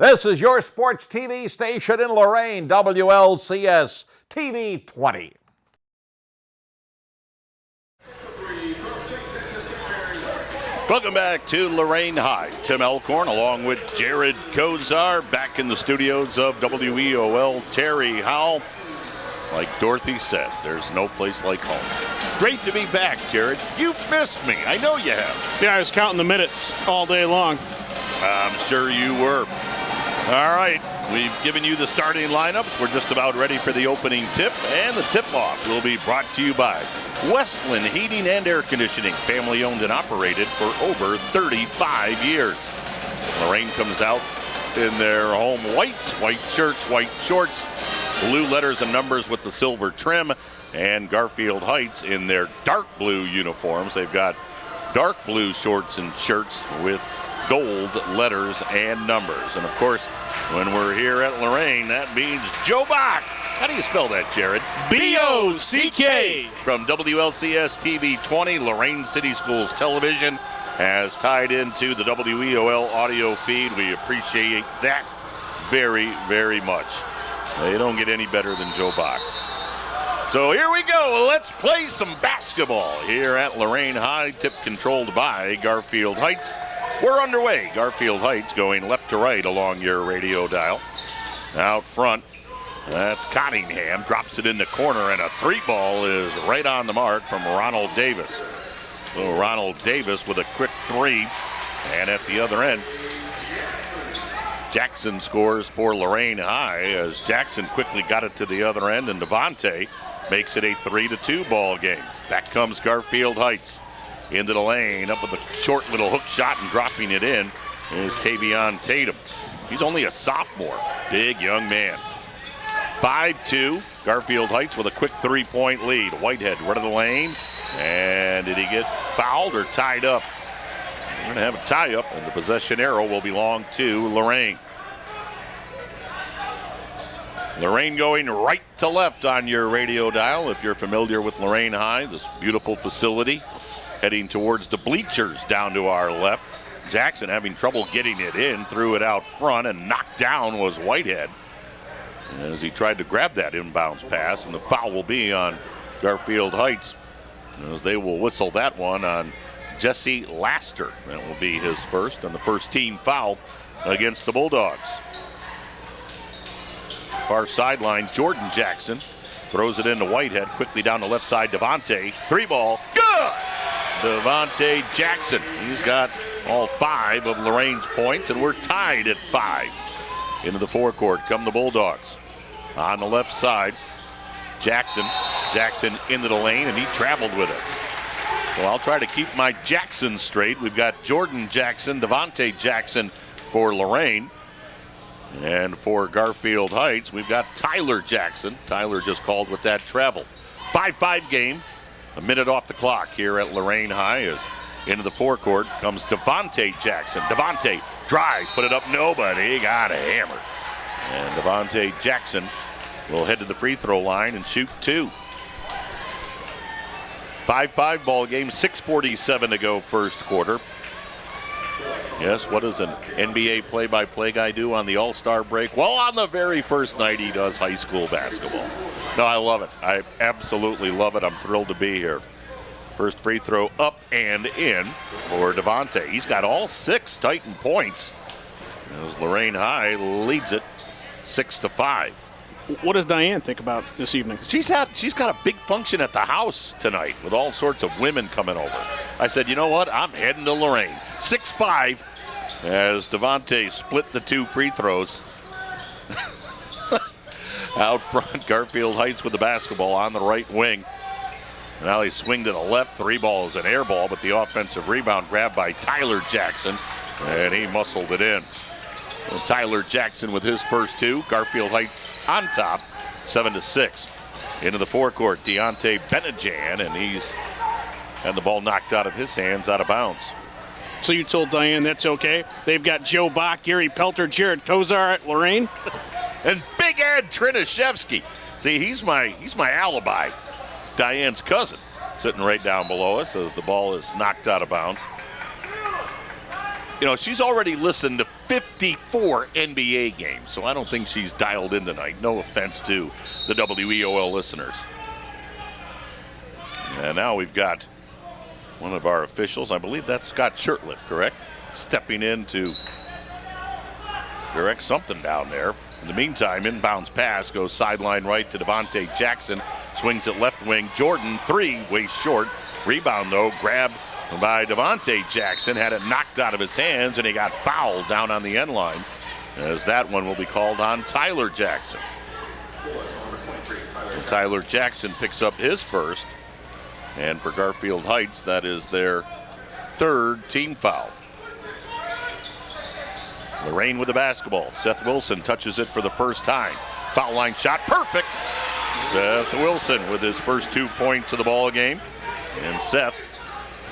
This is your sports TV station in Lorain, WLCS TV 20. Welcome back to Lorain High. Tim Elkhorn along with Jared Kozar back in the studios of WEOL. Terry Howell. Like Dorothy said, there's no place like home. Great to be back, Jared. You've missed me. I know you have. Yeah, I was counting the minutes all day long. I'm sure you were. All right, we've given you the starting lineups. We're just about ready for the opening tip, and the tip-off will be brought to you by Westland Heating and Air Conditioning, family-owned and operated for over 35 years. Lorain comes out in their home whites, white shirts, white shorts, blue letters and numbers with the silver trim, and Garfield Heights in their dark blue uniforms. They've got dark blue shorts and shirts with gold letters and numbers. And of course, when we're here at Lorain, that means Joe Bach. How do you spell that, Jared? B-O-C-K. From WLCS TV 20, Lorain City Schools Television has tied into the WEOL audio feed. We appreciate that very, very much. They don't get any better than Joe Bach. So here we go. Let's play some basketball here at Lorain High, tip controlled by Garfield Heights. We're underway. Garfield Heights going left to right along your radio dial. Out front, that's Cottingham. Drops it in the corner, and a three ball is right on the mark from Ronald Davis. So Ronald Davis with a quick three. And at the other end, Jackson scores for Lorain High as Jackson quickly got it to the other end, and Devontae makes it a 3-2 ball game. Back comes Garfield Heights. Into the lane, up with a short little hook shot and dropping it in is Tavion Tatum. He's only a sophomore. Big young man. 5-2. Garfield Heights with a quick three-point lead. Whitehead right of the lane. And did he get fouled or tied up? We're going to have a tie-up, and the possession arrow will belong to Lorain. Lorain going right to left on your radio dial. If you're familiar with Lorain High, this beautiful facility. Heading towards the bleachers down to our left. Jackson having trouble getting it in, threw it out front, and knocked down was Whitehead as he tried to grab that inbounds pass, and the foul will be on Garfield Heights as they will whistle that one on Jesse Laster. That will be his first, and the first team foul against the Bulldogs. Far sideline, Jordan Jackson throws it into Whitehead, quickly down the left side, Devontae, three ball, good! Devontae Jackson. He's got all 5 of Lorain's points, and we're tied at 5. Into the forecourt come the Bulldogs. On the left side, Jackson. Jackson into the lane, and he traveled with it. So I'll try to keep my Jackson straight. We've got Jordan Jackson, Devontae Jackson for Lorain. And for Garfield Heights, we've got Tyler Jackson. Tyler just called with that travel. 5-5 game. A minute off the clock here at Lorain High as into the forecourt comes Devontae Jackson. Devontae drives, put it up, nobody got hammered. And Devontae Jackson will head to the free throw line and shoot 2. 5-5 ball game, 6:47 to go first quarter. Yes, what does an NBA play-by-play guy do on the All-Star break? Well, on the very first night, he does high school basketball. No, I love it. I absolutely love it. I'm thrilled to be here. First free throw up and in for Devontae. He's got all 6 Titan points as Lorain High leads it 6-5. What does Diane think about this evening? She's got a big function at the house tonight with all sorts of women coming over. I said, you know what? I'm heading to Lorain. 6-5 as Devontae split the 2 free throws. Out front, Garfield Heights with the basketball on the right wing. Now they swing to the left. 3 balls, an air ball, but the offensive rebound grabbed by Tyler Jackson, and he muscled it in. Well, Tyler Jackson with his first 2. Garfield Heights on top, 7-6. Into the forecourt, Deontay Benajan, and he's had the ball knocked out of his hands, out of bounds. So you told Diane that's okay? They've got Joe Bach, Gary Pelter, Jared Kozar at Lorain? And Big Ed Trinashevsky. See, he's my alibi. It's Diane's cousin sitting right down below us as the ball is knocked out of bounds. she's already listened to 54 NBA games, so I don't think she's dialed in tonight. No offense to the WEOL listeners. And now we've got one of our officials, I believe that's Scott Shirtliff, correct? Stepping in to direct something down there. In the meantime, inbounds pass goes sideline right to Devontae Jackson. Swings it left wing. Jordan, three, way short. Rebound, though, grabbed by Devontae Jackson. Had it knocked out of his hands, and he got fouled down on the end line, as that one will be called on Tyler Jackson. And Tyler Jackson picks up his first. And for Garfield Heights, that is their third team foul. Lorain with the basketball. Seth Wilson touches it for the first time. Foul line shot, perfect. Seth Wilson with his first 2 points of the ball game. And Seth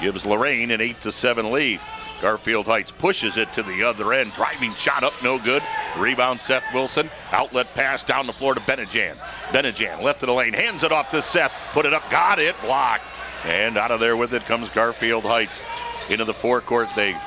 gives Lorain an 8-7 lead. Garfield Heights pushes it to the other end. Driving shot up, no good. Rebound, Seth Wilson. Outlet pass down the floor to Benejan. Benejan left of the lane, hands it off to Seth. Put it up, got it, blocked. And out of there with it comes Garfield Heights. Into the forecourt, they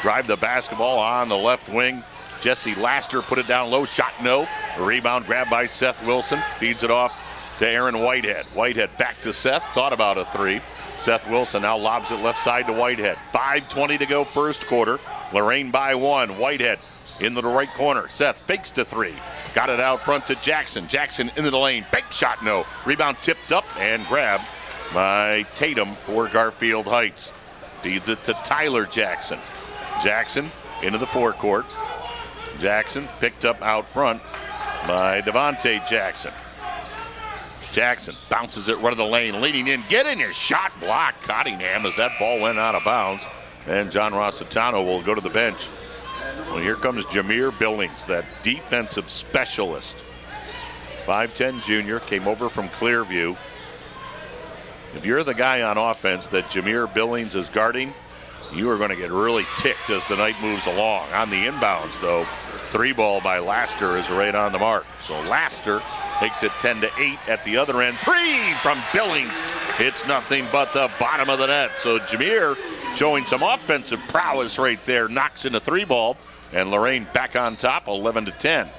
drive the basketball on the left wing. Jesse Laster put it down low, shot no. Rebound grabbed by Seth Wilson. Feeds it off to Aaron Whitehead. Whitehead back to Seth, thought about a three. Seth Wilson now lobs it left side to Whitehead. 5:20 to go first quarter. Lorain by one. Whitehead into the right corner. Seth fakes to three. Got it out front to Jackson. Jackson into the lane. Bank shot no. Rebound tipped up and grabbed by Tatum for Garfield Heights. Feeds it to Tyler Jackson. Jackson into the forecourt. Jackson picked up out front by Devontae Jackson. Jackson bounces it right of the lane, leading in, get in your shot block. Cottingham as that ball went out of bounds. And John Rossitano will go to the bench. Well, here comes Jameer Billings, that defensive specialist. 5'10 junior, came over from Clearview. If you're the guy on offense that Jameer Billings is guarding, you are going to get really ticked as the night moves along. On the inbounds, though, three ball by Laster is right on the mark. So Laster takes it 10-8 at the other end. Three from Billings. It's nothing but the bottom of the net. So Jameer showing some offensive prowess right there. Knocks in a three ball. And Lorain back on top, 11-10.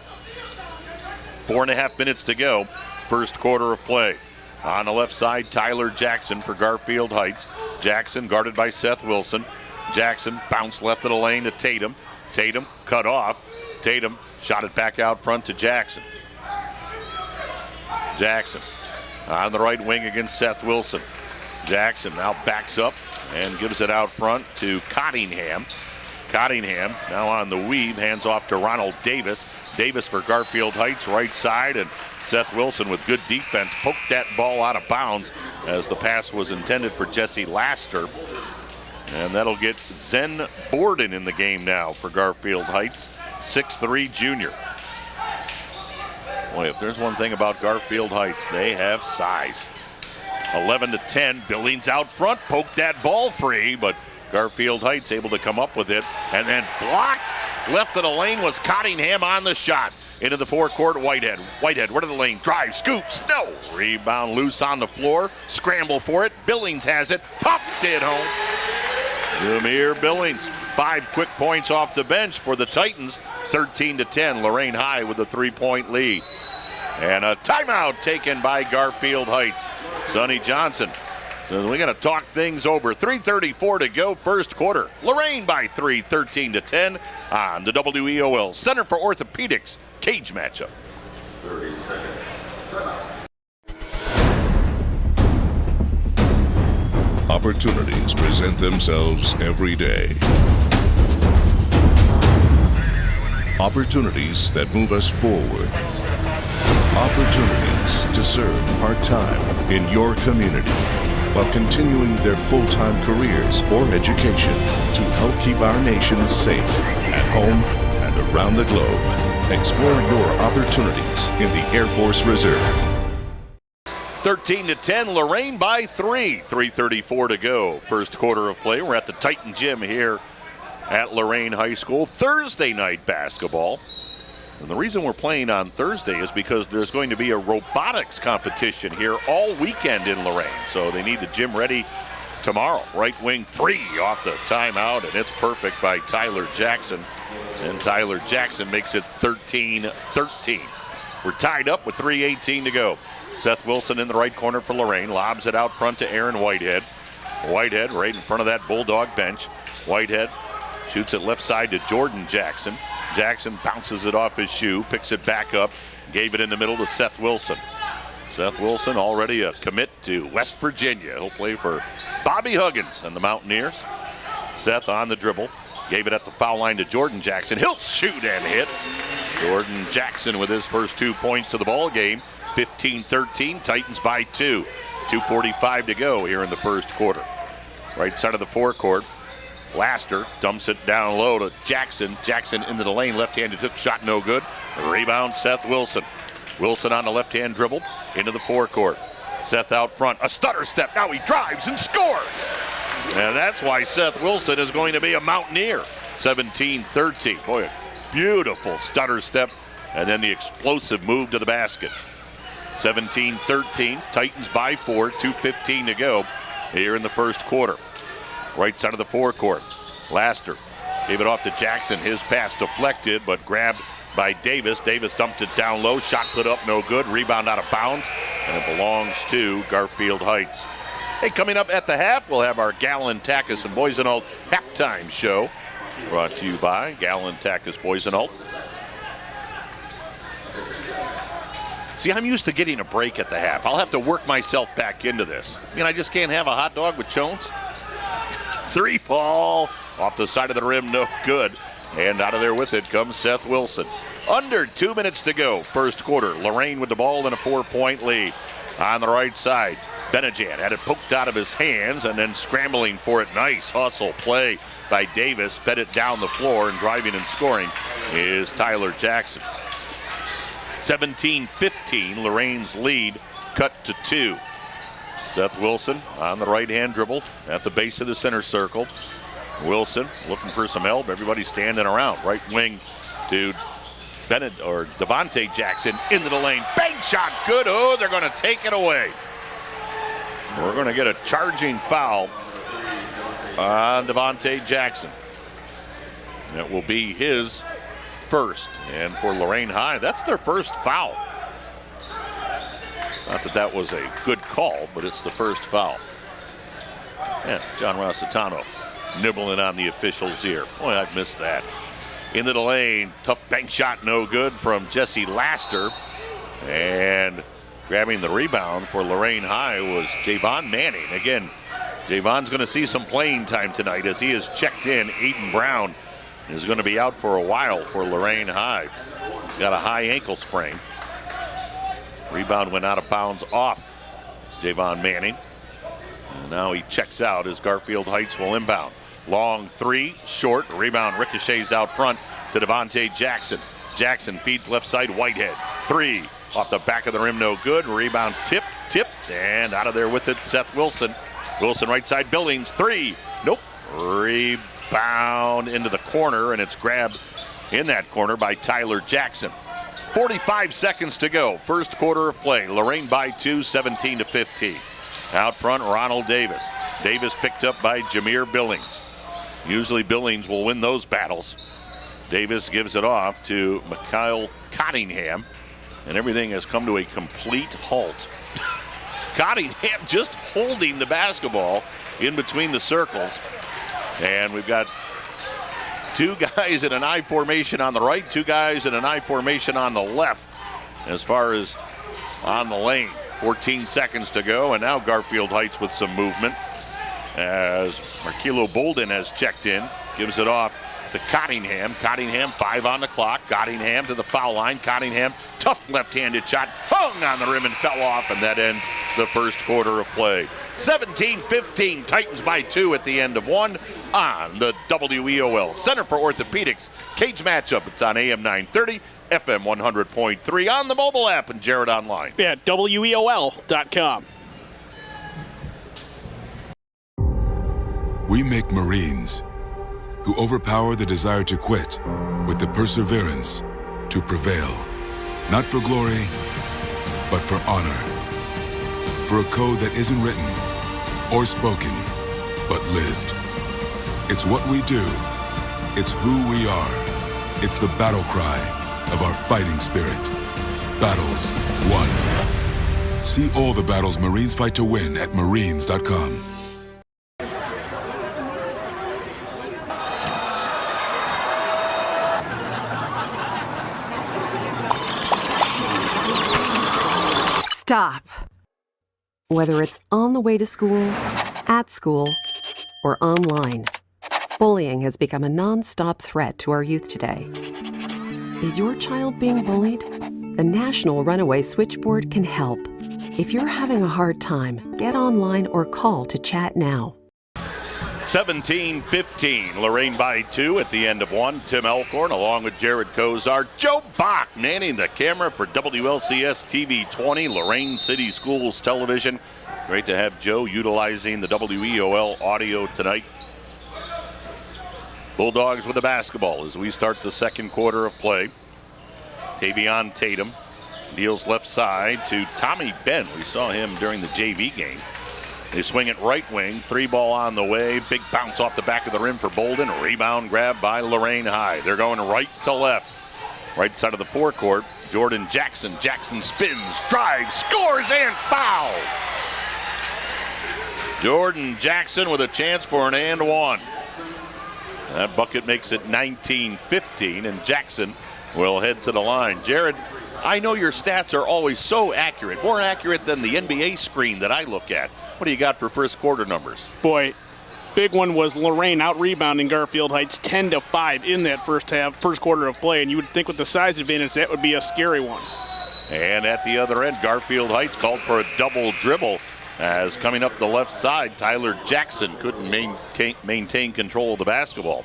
4.5 minutes to go. First quarter of play. On the left side, Tyler Jackson for Garfield Heights. Jackson guarded by Seth Wilson. Jackson bounced left of the lane to Tatum. Tatum cut off. Tatum shot it back out front to Jackson. Jackson on the right wing against Seth Wilson. Jackson now backs up and gives it out front to Cottingham. Cottingham now on the weave, hands off to Ronald Davis. Davis for Garfield Heights, right side, and Seth Wilson with good defense poked that ball out of bounds as the pass was intended for Jesse Laster. And that'll get Zen Borden in the game now for Garfield Heights, 6'3 junior. Boy, if there's one thing about Garfield Heights, they have size. 11-10, Billings out front, poked that ball free, but Garfield Heights able to come up with it, and then blocked. Left of the lane was Cottingham on the shot. Into the forecourt, Whitehead. Whitehead, right of the lane, drive, scoops, no. Rebound loose on the floor, scramble for it. Billings has it, popped it home. Jameer Billings, 5 quick points off the bench for the Titans. 13-10, Lorain High with a 3-point lead. And a timeout taken by Garfield Heights. Sonny Johnson says we got to talk things over. 3:34 to go, first quarter. Lorain by 3, 13-10 on the WEOL Center for Orthopedics cage matchup. 30 seconds. Timeout. Opportunities present themselves every day. Opportunities that move us forward. Opportunities to serve part-time in your community while continuing their full-time careers or education to help keep our nation safe at home and around the globe. Explore your opportunities in the Air Force Reserve. 13-10, Lorain by 3. 3:34 to go. First quarter of play. We're at the Titan Gym here at Lorain High School. Thursday night basketball. And the reason we're playing on Thursday is because there's going to be a robotics competition here all weekend in Lorain. So they need the gym ready tomorrow. Right wing 3 off the timeout, and it's perfect by Tyler Jackson. And Tyler Jackson makes it 13-13. We're tied up with 3:18 to go. Seth Wilson in the right corner for Lorain. Lobs it out front to Aaron Whitehead. Whitehead right in front of that Bulldog bench. Whitehead shoots it left side to Jordan Jackson. Jackson bounces it off his shoe, picks it back up, gave it in the middle to Seth Wilson. Seth Wilson already a commit to West Virginia. He'll play for Bobby Huggins and the Mountaineers. Seth on the dribble. Gave it at the foul line to Jordan Jackson. He'll shoot and hit. Jordan Jackson with his first 2 points of the ball game. 15-13, Titans by 2. 2:45 to go here in the first quarter. Right side of the forecourt. Laster dumps it down low to Jackson. Jackson into the lane, left-handed took shot, no good. Rebound Seth Wilson. Wilson on the left-hand dribble into the forecourt. Seth out front, a stutter step. Now he drives and scores. And that's why Seth Wilson is going to be a Mountaineer. 17-13. Boy, a beautiful stutter step. And then the explosive move to the basket. 17-13. Titans by 4. 2:15 to go here in the first quarter. Right side of the forecourt. Laster gave it off to Jackson. His pass deflected, but grabbed by Davis. Davis dumped it down low. Shot put up, no good. Rebound out of bounds. And it belongs to Garfield Heights. Hey, coming up at the half, we'll have our Gallon, Tachus, and Boisenholt halftime show. Brought to you by Gallon, Tachus, Boisenholt. See, I'm used to getting a break at the half. I'll have to work myself back into this. I mean, I just can't have a hot dog with Jones. 3 ball off the side of the rim, no good. And out of there with it comes Seth Wilson. Under 2 minutes to go, first quarter. Lorain with the ball in a 4-point lead. On the right side, Benajan had it poked out of his hands and then scrambling for it. Nice hustle play by Davis. Fed it down the floor, and driving and scoring is Tyler Jackson. 17-15, Lorain's lead cut to 2. Seth Wilson on the right-hand dribble at the base of the center circle. Wilson looking for some help. Everybody standing around. Right wing to Devontae Jackson into the lane. Bank shot, good. Oh, they're going to take it away. We're going to get a charging foul on Devontae Jackson. It will be his first. And for Lorain High, that's their first foul. Not that that was a good call, but it's the first foul. And John Rossitano nibbling on the official's ear. Boy, I've missed that. Into the lane, tough bank shot, no good from Jesse Laster. And grabbing the rebound for Lorain High was Javon Manning. Again, Javon's going to see some playing time tonight as he is checked in. Aiden Brown is going to be out for a while for Lorain High. He's got a high ankle sprain. Rebound went out of bounds off Javon Manning. And now he checks out as Garfield Heights will inbound. Long 3, short. Rebound ricochets out front to Devontae Jackson. Jackson feeds left side, Whitehead. 3 off the back of the rim, no good. Rebound tipped, and out of there with it, Seth Wilson. Wilson right side, Billings. 3, nope. Rebound into the corner, and it's grabbed in that corner by Tyler Jackson. 45 seconds to go. First quarter of play. Lorain by 2, 17-15. Out front, Ronald Davis. Davis picked up by Jameer Billings. Usually Billings will win those battles. Davis gives it off to Mikhail Cottingham, and everything has come to a complete halt. Cottingham just holding the basketball in between the circles. And we've got 2 guys in an I formation on the right, 2 guys in an I formation on the left as far as on the lane. 14 seconds to go, and now Garfield Heights with some movement as Markelo Bolden has checked in, gives it off to Cottingham. Cottingham, 5 on the clock. Cottingham to the foul line. Cottingham, tough left-handed shot, hung on the rim and fell off, and that ends the first quarter of play. 17-15, Titans by 2 at the end of 1 on the WEOL Center for Orthopedics Cage Matchup. It's on AM 930, FM 100.3, on the mobile app, and Jared online. Yeah, WEOL.com. We make Marines who overpower the desire to quit with the perseverance to prevail. Not for glory, but for honor. For a code that isn't written or spoken, but lived. It's what we do. It's who we are. It's the battle cry of our fighting spirit. Battles won. See all the battles Marines fight to win at marines.com. Stop. Whether it's on the way to school, at school, or online, bullying has become a non-stop threat to our youth today. Is your child being bullied? The National Runaway Switchboard can help. If you're having a hard time, get online or call to chat now. 17-15, Lorain by 2 at the end of 1. Tim Elkhorn along with Jared Kozar. Joe Bach manning the camera for WLCS TV 20, Lorain City Schools Television. Great to have Joe utilizing the WEOL audio tonight. Bulldogs with the basketball as we start the second quarter of play. Tavion Tatum deals left side to Tommy Benn. We saw him during the JV game. They swing it right wing. 3-ball on the way. Big bounce off the back of the rim for Bolden. Rebound grab by Lorain High. They're going right to left. Right side of the forecourt. Jordan Jackson. Jackson spins, drives, scores, and foul. Jordan Jackson with a chance for an and one. That bucket makes it 19-15, and Jackson will head to the line. Jared, I know your stats are always so accurate, more accurate than the NBA screen that I look at. What do you got for first quarter numbers? Boy, big one was Lorain out-rebounding Garfield Heights 10-5 in that first quarter of play, and you would think with the size advantage that would be a scary one. And at the other end, Garfield Heights called for a double dribble as coming up the left side, Tyler Jackson couldn't maintain control of the basketball.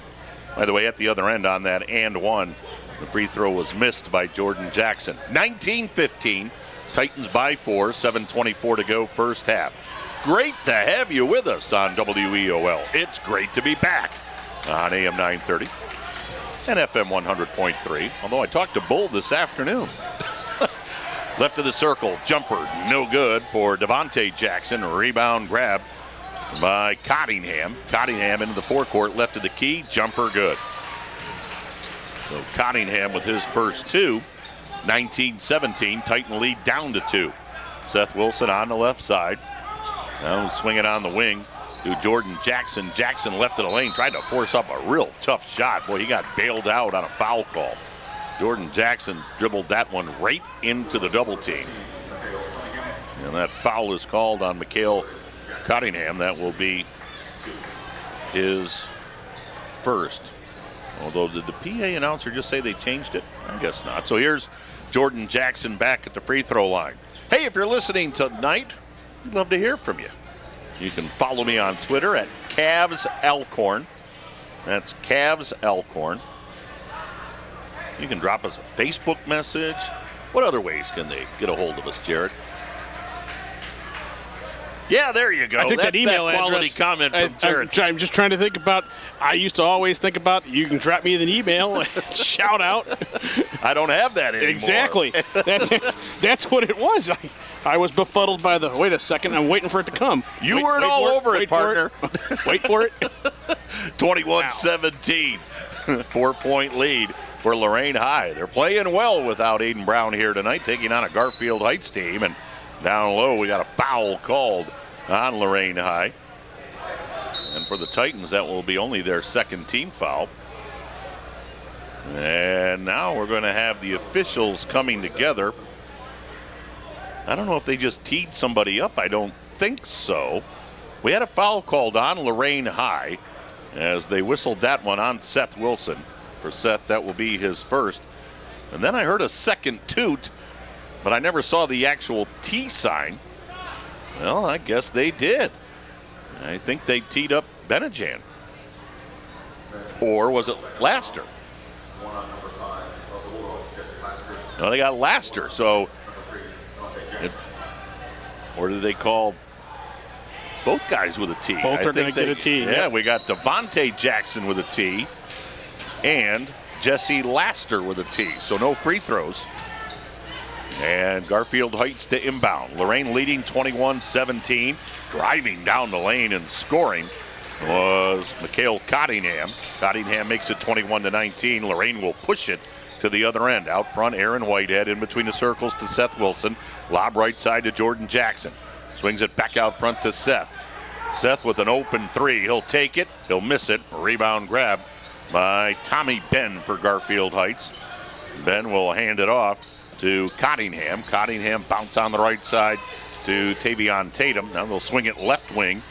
By the way, at the other end on that and one, the free throw was missed by Jordan Jackson. 19-15, Titans by 4, 7:24 to go first half. Great to have you with us on WEOL. It's great to be back on AM 930 and FM 100.3, although I talked to Bull this afternoon. Left of the circle, jumper, no good for Devontae Jackson. Rebound grab by Cottingham. Cottingham into the forecourt, left of the key, jumper good. So Cottingham with his first two. 19-17, Titan lead down to 2. Seth Wilson on the left side. Now swinging on the wing to Jordan Jackson. Jackson left of the lane, tried to force up a real tough shot. Boy, he got bailed out on a foul call. Jordan Jackson dribbled that one right into the double team. And that foul is called on Mikhail Cottingham. That will be his first. Although, did the PA announcer just say they changed it? I guess not. So here's Jordan Jackson back at the free throw line. Hey, if you're listening tonight, we'd love to hear from you. You can follow me on Twitter at Cavs Elkhorn. That's Cavs Elkhorn. You can drop us a Facebook message. What other ways can they get a hold of us, Jared? Yeah, there you go. I think That's that email that quality address, comment from Jared. I'm just trying to think about, I used to always think about, you can drop me an email, shout out. I don't have that anymore. Exactly. That's what it was. I was befuddled by the, wait a second, I'm waiting for it to come. You weren't all over it, partner. Wait for it. 21-17, 4-point lead for Lorain High. They're playing well without Aiden Brown here tonight, taking on a Garfield Heights team. And down low, we got a foul called on Lorain High. And for the Titans, that will be only their second team foul. And now we're going to have the officials coming together. I don't know if they just teed somebody up. I don't think so. We had a foul called on Lorain High as they whistled that one on Seth Wilson. For Seth, that will be his first. And then I heard a second toot, but I never saw the actual T sign. Well, I guess they did. I think they teed up Benajan. Or was it Laster? No, they got Laster. So, or did they call both guys with a T? Both are going to get a T. Yeah, we got Devontae Jackson with a T and Jesse Laster with a T. So no free throws. And Garfield Heights to inbound. Lorain leading 21-17, driving down the lane and scoring. was Mikhail Cottingham. Cottingham makes it 21-19. Lorain will push it to the other end. Out front, Aaron Whitehead in between the circles to Seth Wilson. Lob right side to Jordan Jackson. Swings it back out front to Seth. Seth with an open three. He'll take it. He'll miss it. Rebound grab by Tommy Ben for Garfield Heights. Ben will hand it off to Cottingham. Cottingham bounce on the right side to Tavion Tatum. Now they'll swing it left wing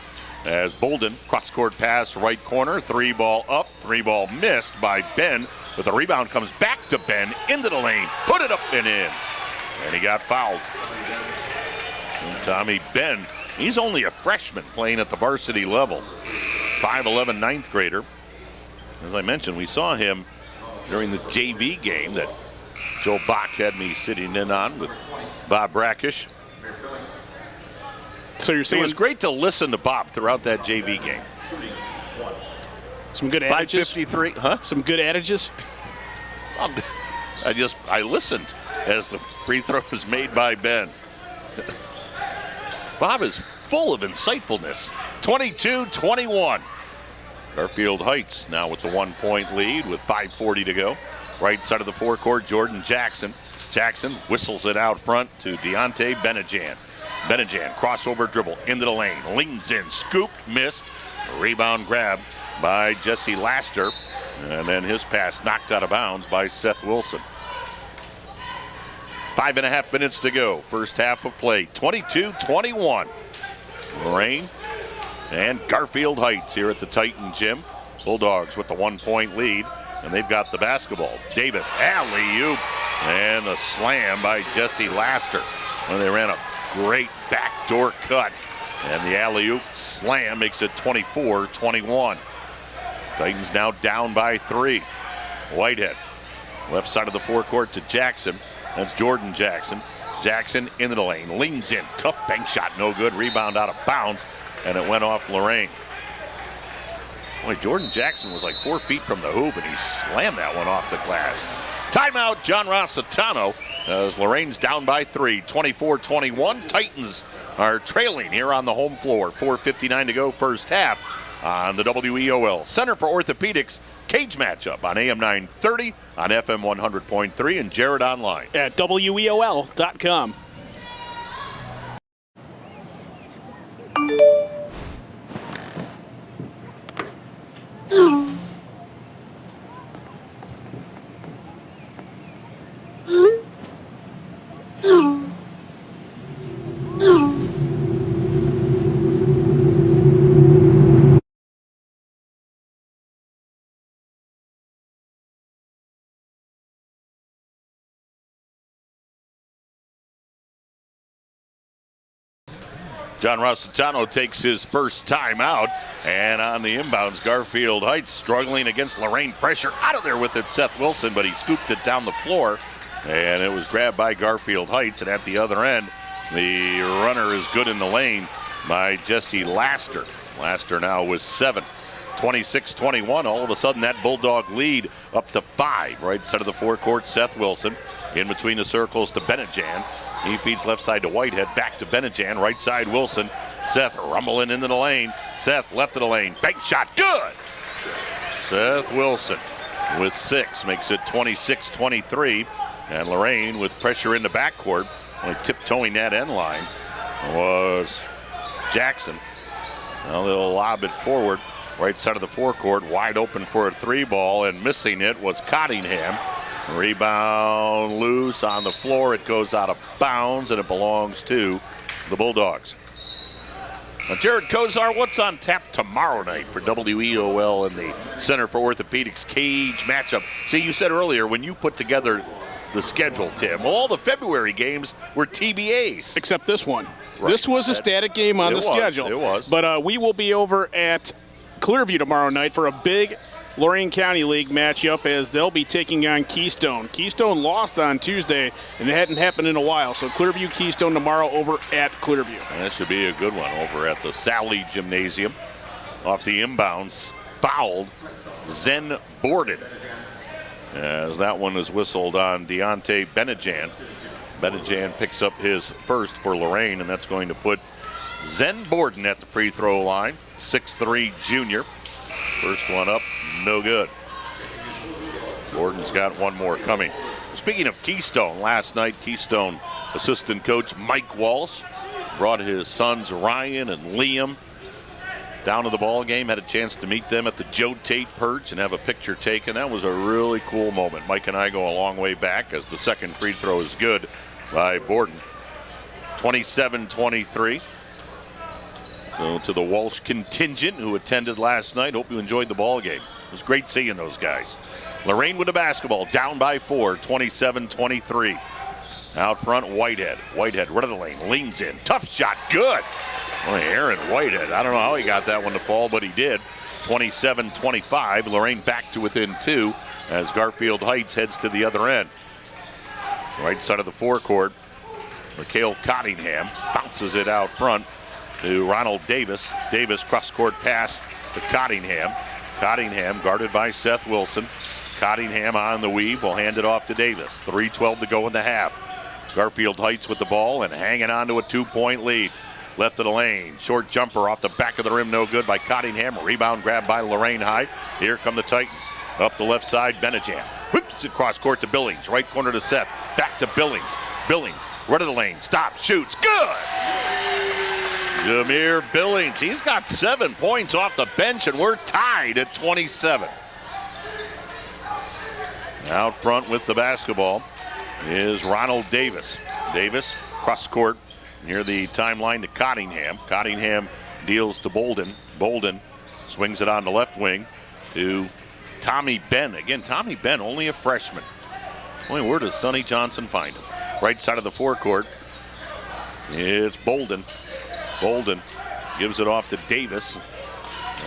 as Bolden cross-court pass right corner. 3-ball up. 3-ball missed by Ben. But the rebound comes back to Ben into the lane. Put it up and in. And he got fouled. And Tommy Ben, he's only a freshman playing at the varsity level. 5'11", ninth grader. As I mentioned, we saw him during the JV game that Joe Bach had me sitting in on with Bob Brackish. So you're saying it was great to listen to Bob throughout that JV game. Some good adages? 5:53, huh? Some good adages? I listened as the free throw was made by Ben. Bob is full of insightfulness. 22-21. Garfield Heights now with the 1-point lead with 5:40 to go. Right side of the forecourt, Jordan Jackson. Jackson whistles it out front to Deontay Benajan. Benajan, crossover dribble into the lane. Leans in, scooped, missed. Rebound grab by Jesse Laster. And then his pass knocked out of bounds by Seth Wilson. 5.5 minutes to go. First half of play. 22-21. Lorain and Garfield Heights here at the Titan Gym. Bulldogs with the 1-point lead. And they've got the basketball. Davis, alley-oop. And a slam by Jesse Laster. Well, they ran a great backdoor cut. And the alley-oop slam makes it 24-21. Titans now down by 3. Whitehead, left side of the forecourt to Jackson. That's Jordan Jackson. Jackson into the lane, leans in, tough bank shot, no good. Rebound out of bounds, and it went off Lorain. Boy, Jordan Jackson was like 4 feet from the hoop, and he slammed that one off the glass. Timeout, John Rossitano, as Lorain's down by 3, 24-21. Titans are trailing here on the home floor. 4:59 to go, first half on the WEOL Center for Orthopedics cage matchup on AM 930, on FM 100.3, and Jared online at WEOL.com. John Rossitano takes his first time out, and on the inbounds, Garfield Heights struggling against Lorain pressure. Out of there with it, Seth Wilson, but he scooped it down the floor, and it was grabbed by Garfield Heights. And at the other end, the runner is good in the lane by Jesse Laster. Laster now with 7. 26-21. All of a sudden, that Bulldog lead up to 5. Right side of the forecourt, Seth Wilson. In between the circles to Benajan. He feeds left side to Whitehead. Back to Benajan. Right side, Wilson. Seth rumbling into the lane. Seth left of the lane. Bank shot. Good! Seth Wilson with 6 makes it 26-23. And Lorain with pressure in the backcourt. Only tiptoeing that end line was Jackson. Now they'll lob it forward. Right side of the forecourt, wide open for a 3-ball, and missing it was Cottingham. Rebound loose on the floor. It goes out of bounds, and it belongs to the Bulldogs. Now, Jared Kozar, what's on tap tomorrow night for WEOL and the Center for Orthopedics cage matchup? See, you said earlier when you put together the schedule, Tim, well, all the February games were TBAs. Except this one. Right. This was a static game on the schedule. It was. But we will be over at Clearview tomorrow night for a big Lorain County League matchup as they'll be taking on Keystone. Keystone lost on Tuesday, and it hadn't happened in a while. So Clearview, Keystone tomorrow over at Clearview. And that should be a good one over at the Sally Gymnasium. Off the inbounds, fouled Zen Borden, as that one is whistled on Deontay Benajan. Benajan picks up his first for Lorain, and that's going to put Zen Borden at the free throw line. 6'3" junior. First one up, no good. Gordon's got one more coming. Speaking of Keystone, last night Keystone assistant coach Mike Walsh brought his sons Ryan and Liam down to the ball game, had a chance to meet them at the Joe Tate Perch and have a picture taken. That was a really cool moment. Mike and I go a long way back as the second free throw is good by Borden. 27-23. So to the Walsh contingent who attended last night, hope you enjoyed the ball game. It was great seeing those guys. Lorain with the basketball, down by 4, 27-23. Out front, Whitehead. Whitehead, rid of the lane, leans in. Tough shot, good. Boy, Aaron Whitehead, I don't know how he got that one to fall, but he did. 27-25, Lorain back to within 2 as Garfield Heights heads to the other end. Right side of the forecourt, Mikhail Cottingham bounces it out front to Ronald Davis. Davis cross-court pass to Cottingham. Cottingham guarded by Seth Wilson. Cottingham on the weave will hand it off to Davis. 3:12 to go in the half. Garfield Heights with the ball and hanging on to a 2-point lead. Left of the lane, short jumper off the back of the rim, no good by Cottingham. Rebound grab by Lorain High. Here come the Titans. Up the left side, Benajam. Whips it cross court to Billings. Right corner to Seth. Back to Billings. Billings, right of the lane, stops, shoots, good! Jameer Billings, he's got 7 points off the bench and we're tied at 27. Out front with the basketball is Ronald Davis. Davis, cross court near the timeline to Cottingham. Cottingham deals to Bolden. Bolden swings it on the left wing to Tommy Benn. Again, Tommy Benn, only a freshman. Boy, where does Sonny Johnson find him? Right side of the forecourt, it's Bolden. Bolden gives it off to Davis.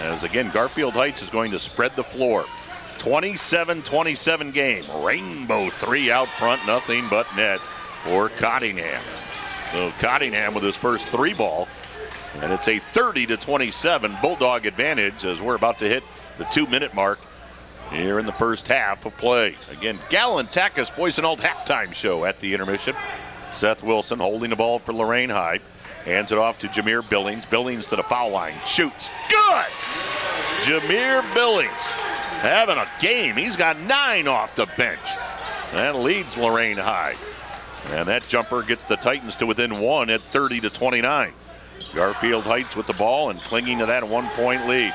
As again, Garfield Heights is going to spread the floor. 27-27 game. Rainbow 3 out front, nothing but net for Cottingham. So Cottingham with his first 3 ball. And it's a 30-27 Bulldog advantage as we're about to hit the 2-minute mark here in the first half of play. Again, Gallon Tackus Boys and Old halftime show at the intermission. Seth Wilson holding the ball for Lorain High. Hands it off to Jameer Billings. Billings to the foul line. Shoots. Good! Jameer Billings having a game. He's got 9 off the bench. That leads Lorain High. And that jumper gets the Titans to within 1 at 30-29. Garfield Heights with the ball and clinging to that 1-point lead.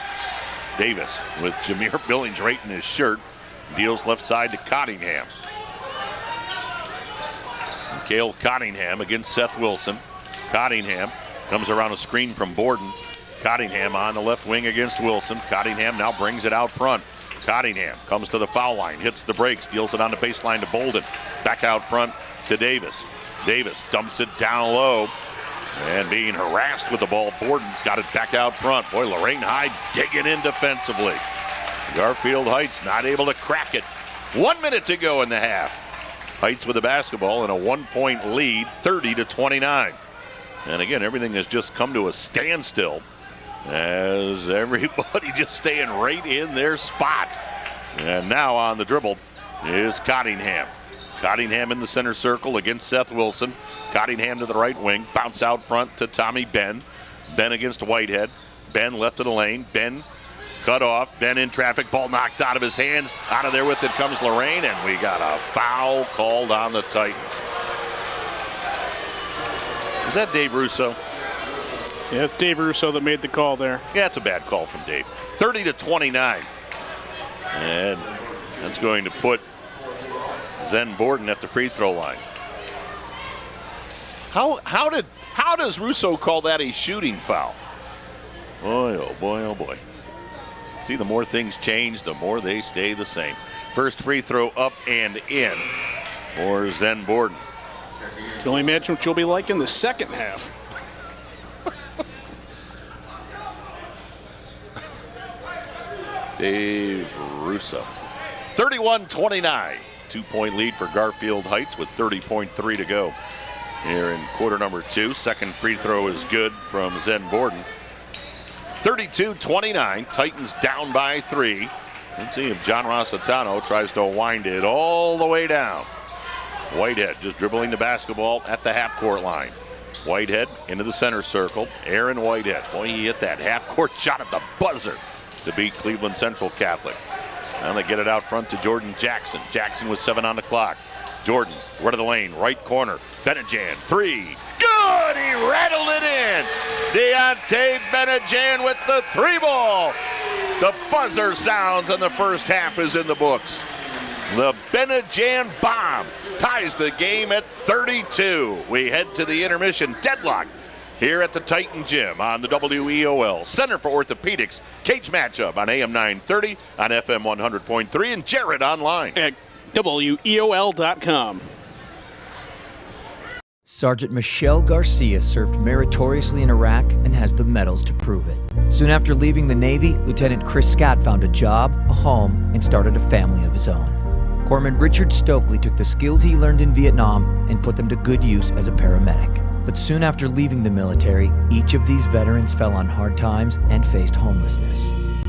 Davis with Jameer Billings right in his shirt. Deals left side to Cottingham. Mikhail Cottingham against Seth Wilson. Cottingham comes around a screen from Borden. Cottingham on the left wing against Wilson. Cottingham now brings it out front. Cottingham comes to the foul line, hits the brakes, deals it on the baseline to Bolden. Back out front to Davis. Davis dumps it down low. And being harassed with the ball, Borden's got it back out front. Boy, Lorain High digging in defensively. Garfield Heights not able to crack it. 1 minute to go in the half. Heights with the basketball and a 1-point lead, 30-29. And again, everything has just come to a standstill as everybody just staying right in their spot. And now on the dribble is Cottingham. Cottingham in the center circle against Seth Wilson. Cottingham to the right wing. Bounce out front to Tommy Benn. Benn against Whitehead. Benn left of the lane. Benn cut off. Benn in traffic. Ball knocked out of his hands. Out of there with it comes Lorain. And we got a foul called on the Titans. Is that Dave Russo? Yeah, it's Dave Russo that made the call there. Yeah, it's a bad call from Dave. 30-29. And that's going to put Zen Borden at the free throw line. How does Russo call that a shooting foul? Boy, oh boy, oh boy. See, the more things change, the more they stay the same. First free throw up and in for Zen Borden. You can only imagine what you'll be like in the second half. Dave Russo. 31-29. 2-point lead for Garfield Heights with 30.3 to go here in quarter number 2. Second free throw is good from Zen Borden. 32-29. Titans down by 3. Let's see if John Rossitano tries to wind it all the way down. Whitehead just dribbling the basketball at the half-court line. Whitehead into the center circle. Aaron Whitehead. Boy, he hit that half-court shot at the buzzer to beat Cleveland Central Catholic. Now they get it out front to Jordan Jackson. Jackson with 7 on the clock. Jordan, right of the lane, right corner. Benajan, 3. Good! He rattled it in. Deontay Benajan with the 3 ball. The buzzer sounds and the first half is in the books. The Benajan bomb ties the game at 32. We head to the intermission deadlock here at the Titan Gym on the WEOL Center for Orthopedics Cage Matchup on AM 930, on FM 100.3, and Jared online at WEOL.com. Sergeant Michelle Garcia served meritoriously in Iraq and has the medals to prove it. Soon after leaving the Navy, Lieutenant Chris Scott found a job, a home, and started a family of his own. Corpsman Richard Stokely took the skills he learned in Vietnam and put them to good use as a paramedic. But soon after leaving the military, each of these veterans fell on hard times and faced homelessness.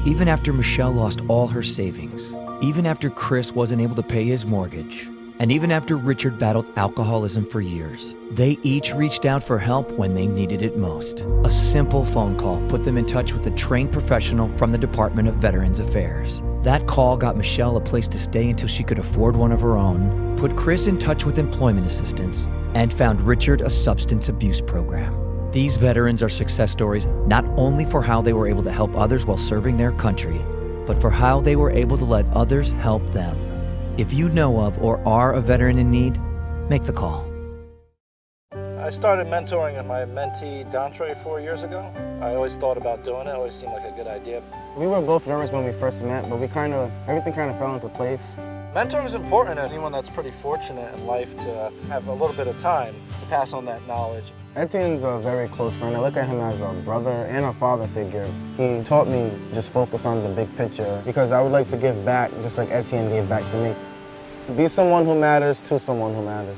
Even after Michelle lost all her savings, even after Chris wasn't able to pay his mortgage, and even after Richard battled alcoholism for years, they each reached out for help when they needed it most. A simple phone call put them in touch with a trained professional from the Department of Veterans Affairs. That call got Michelle a place to stay until she could afford one of her own, put Chris in touch with employment assistance, and found Richard a substance abuse program. These veterans are success stories not only for how they were able to help others while serving their country, but for how they were able to let others help them. If you know of or are a veteran in need, make the call. I started mentoring my mentee, Dantre, 4 years ago. I always thought about doing it. It always seemed like a good idea. We were both nervous when we first met, but everything kind of fell into place. Mentoring is important. Anyone that's pretty fortunate in life to have a little bit of time to pass on that knowledge. Etienne's a very close friend. I look at him as a brother and a father figure. He taught me just focus on the big picture because I would like to give back just like Etienne gave back to me. Be someone who matters to someone who matters.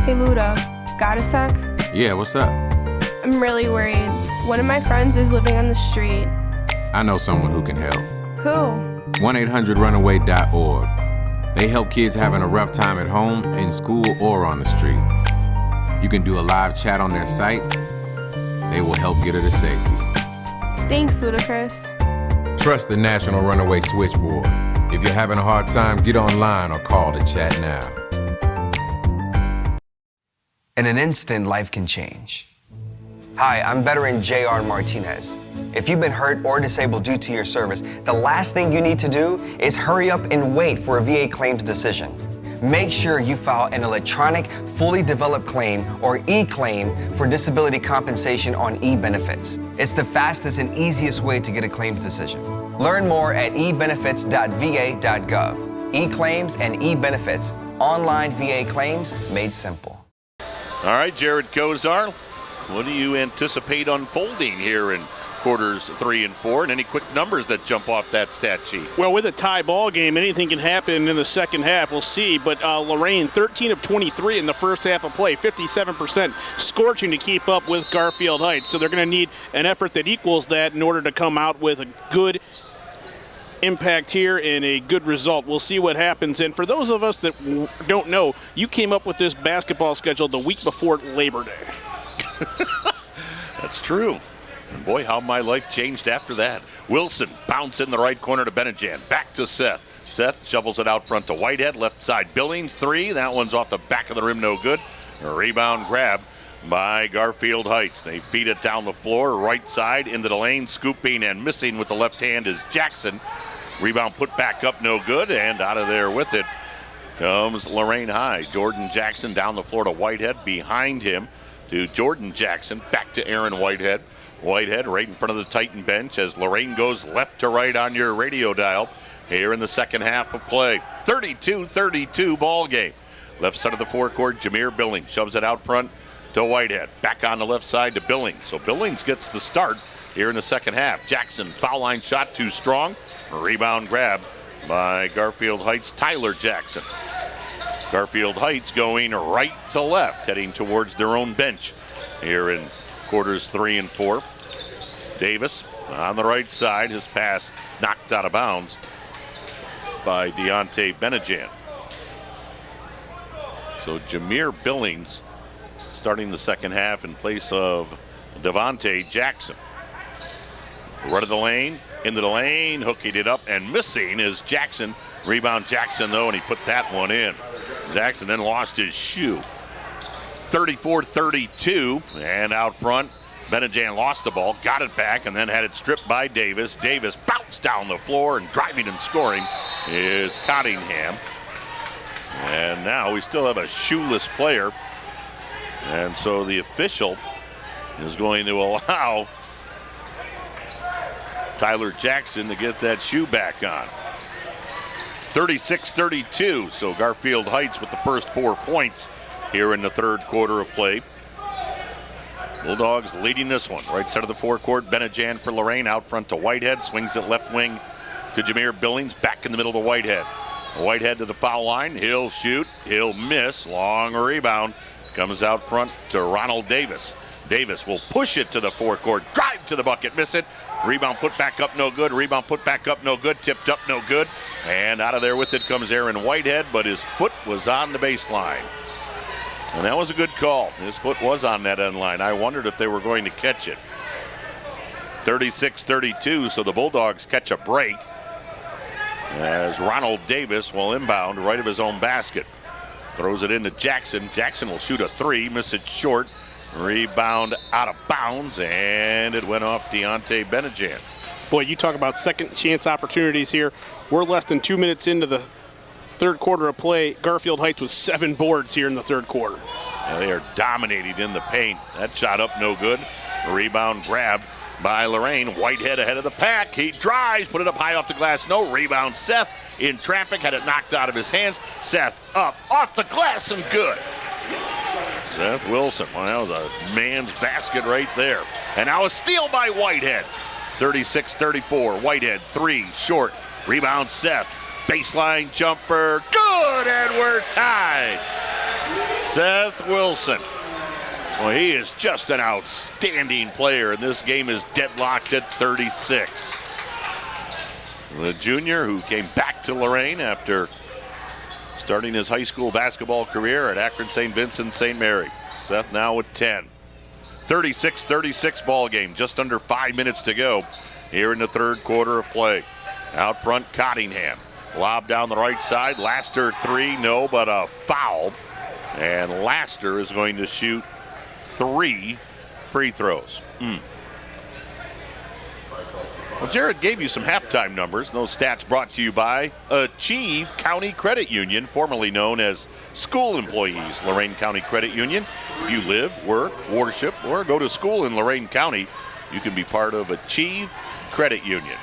Hey Luda, got a sec? Yeah, what's up? I'm really worried. One of my friends is living on the street. I know someone who can help. Who? 1-800-RUNAWAY.org. They help kids having a rough time at home, in school, or on the street. You can do a live chat on their site. They will help get her to safety. Thanks, Ludacris. Trust the National Runaway Switchboard. If you're having a hard time, get online or call to chat now. In an instant, life can change. Hi, I'm veteran J.R. Martinez. If you've been hurt or disabled due to your service, the last thing you need to do is hurry up and wait for a VA claims decision. Make sure you file an electronic, fully developed claim or e-claim for disability compensation on e-benefits. It's the fastest and easiest way to get a claims decision. Learn more at ebenefits.va.gov. E-claims and e-benefits, online VA claims made simple. All right, Jared Kozar, what do you anticipate unfolding here in quarters 3 and 4, and any quick numbers that jump off that stat sheet? Well, with a tie ball game, anything can happen in the second half. We'll see. But Lorain, 13 of 23 in the first half of play, 57%, scorching to keep up with Garfield Heights. So they're going to need an effort that equals that in order to come out with a good impact here and a good result. We'll see what happens. And for those of us that don't know, you came up with this basketball schedule the week before Labor Day. That's true. And boy, how my life changed after that. Wilson bounce in the right corner to Benajan. Back to Seth. Seth shovels it out front to Whitehead. Left side Billings, 3. That one's off the back of the rim, no good. A rebound grab by Garfield Heights. They feed it down the floor, right side into the lane. Scooping and missing with the left hand is Jackson. Rebound put back up, no good. And out of there with it comes Lorain High. Jordan Jackson down the floor to Whitehead. Behind him to Jordan Jackson. Back to Aaron Whitehead. Whitehead right in front of the Titan bench as Lorain goes left to right on your radio dial here in the second half of play. 32-32 ball game. Left side of the forecourt, Jameer Billings shoves it out front to Whitehead. Back on the left side to Billings. So Billings gets the start here in the second half. Jackson, foul line shot too strong. Rebound grab by Garfield Heights' Tyler Jackson. Garfield Heights going right to left, heading towards their own bench here in quarters 3 and 4. Davis on the right side, his pass knocked out of bounds by Deontay Benajan. So Jameer Billings starting the second half in place of Devontae Jackson. Run of the lane, into the lane, hooking it up and missing is Jackson. Rebound Jackson though, and he put that one in. Jackson then lost his shoe. 34-32, and out front, Benajan lost the ball, got it back, and then had it stripped by Davis. Davis bounced down the floor, and driving and scoring is Cottingham. And now we still have a shoeless player. And so the official is going to allow Tyler Jackson to get that shoe back on. 36-32, so Garfield Heights with the first 4 points here in the third quarter of play. Bulldogs leading this one. Right side of the forecourt, Benajan for Lorain. Out front to Whitehead. Swings it left wing to Jameer Billings. Back in the middle to Whitehead. Whitehead to the foul line. He'll shoot. He'll miss. Long rebound. Comes out front to Ronald Davis. Davis will push it to the forecourt. Drive to the bucket. Miss it. Rebound put back up, no good. Rebound put back up, no good. Tipped up, no good. And out of there with it comes Aaron Whitehead, but his foot was on the baseline. And that was a good call. His foot was on that end line. I wondered if they were going to catch it. 36-32, so the Bulldogs catch a break as Ronald Davis will inbound right of his own basket. Throws it into Jackson. Jackson will shoot a 3, miss it short. Rebound out of bounds, and it went off Deontay Benajan. Boy, you talk about second chance opportunities here. We're less than 2 minutes into the third quarter of play. Garfield Heights with 7 boards here in the third quarter. Yeah, they are dominating in the paint. That shot up, no good. Rebound grab by Lorain. Whitehead ahead of the pack. He drives, put it up high off the glass. No rebound. Seth in traffic, had it knocked out of his hands. Seth up, off the glass, and good. Seth Wilson. Well, that was a man's basket right there. And now a steal by Whitehead. 36-34. Whitehead, 3, short. Rebound Seth. Baseline jumper. Good, and we're tied. Seth Wilson. Well, he is just an outstanding player, and this game is deadlocked at 36. The junior who came back to Lorain after starting his high school basketball career at Akron St. Vincent St. Mary. Seth now with 10. 36-36 ball game, just under 5 minutes to go here in the third quarter of play. Out front, Cottingham. Lob down the right side. Laster 3, no, but a foul. And Laster is going to shoot 3 free throws. Well, Jared gave you some halftime numbers. Those stats brought to you by Achieve County Credit Union, formerly known as School Employees Lorain County Credit Union. If you live, work, worship, or go to school in Lorain County, you can be part of Achieve Credit Union.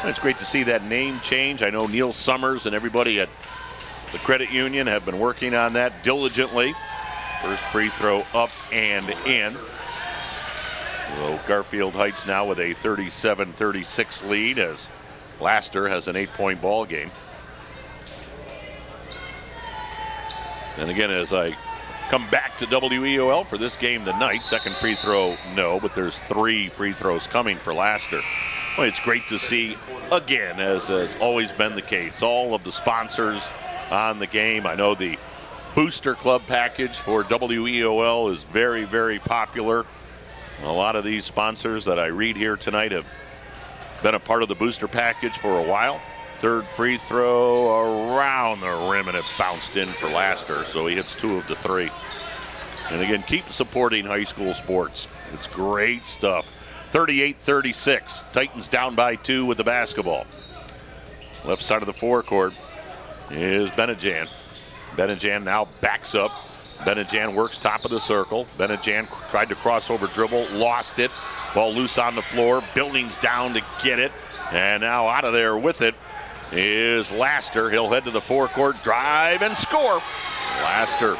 And it's great to see that name change. I know Neil Summers and everybody at the credit union have been working on that diligently. First free throw up and in. So Garfield Heights now with a 37-36 lead as Laster has an 8-point ball game. And again, as I come back to WEOL for this game tonight, second free throw, no, but there's 3 free throws coming for Laster. Well, it's great to see, again, as has always been the case, all of the sponsors on the game. I know the Booster Club package for WEOL is very, very popular. A lot of these sponsors that I read here tonight have been a part of the booster package for a while. Third free throw around the rim, and it bounced in for Laster, so he hits 2 of the 3. And again, keep supporting high school sports. It's great stuff. 38-36. Titans down by 2 with the basketball. Left side of the forecourt is Benejan. Benejan now backs up. Benejan works top of the circle. Benejan tried to cross over dribble, lost it. Ball loose on the floor. Billings down to get it. And now out of there with it is Laster. He'll head to the forecourt, drive, and score. Laster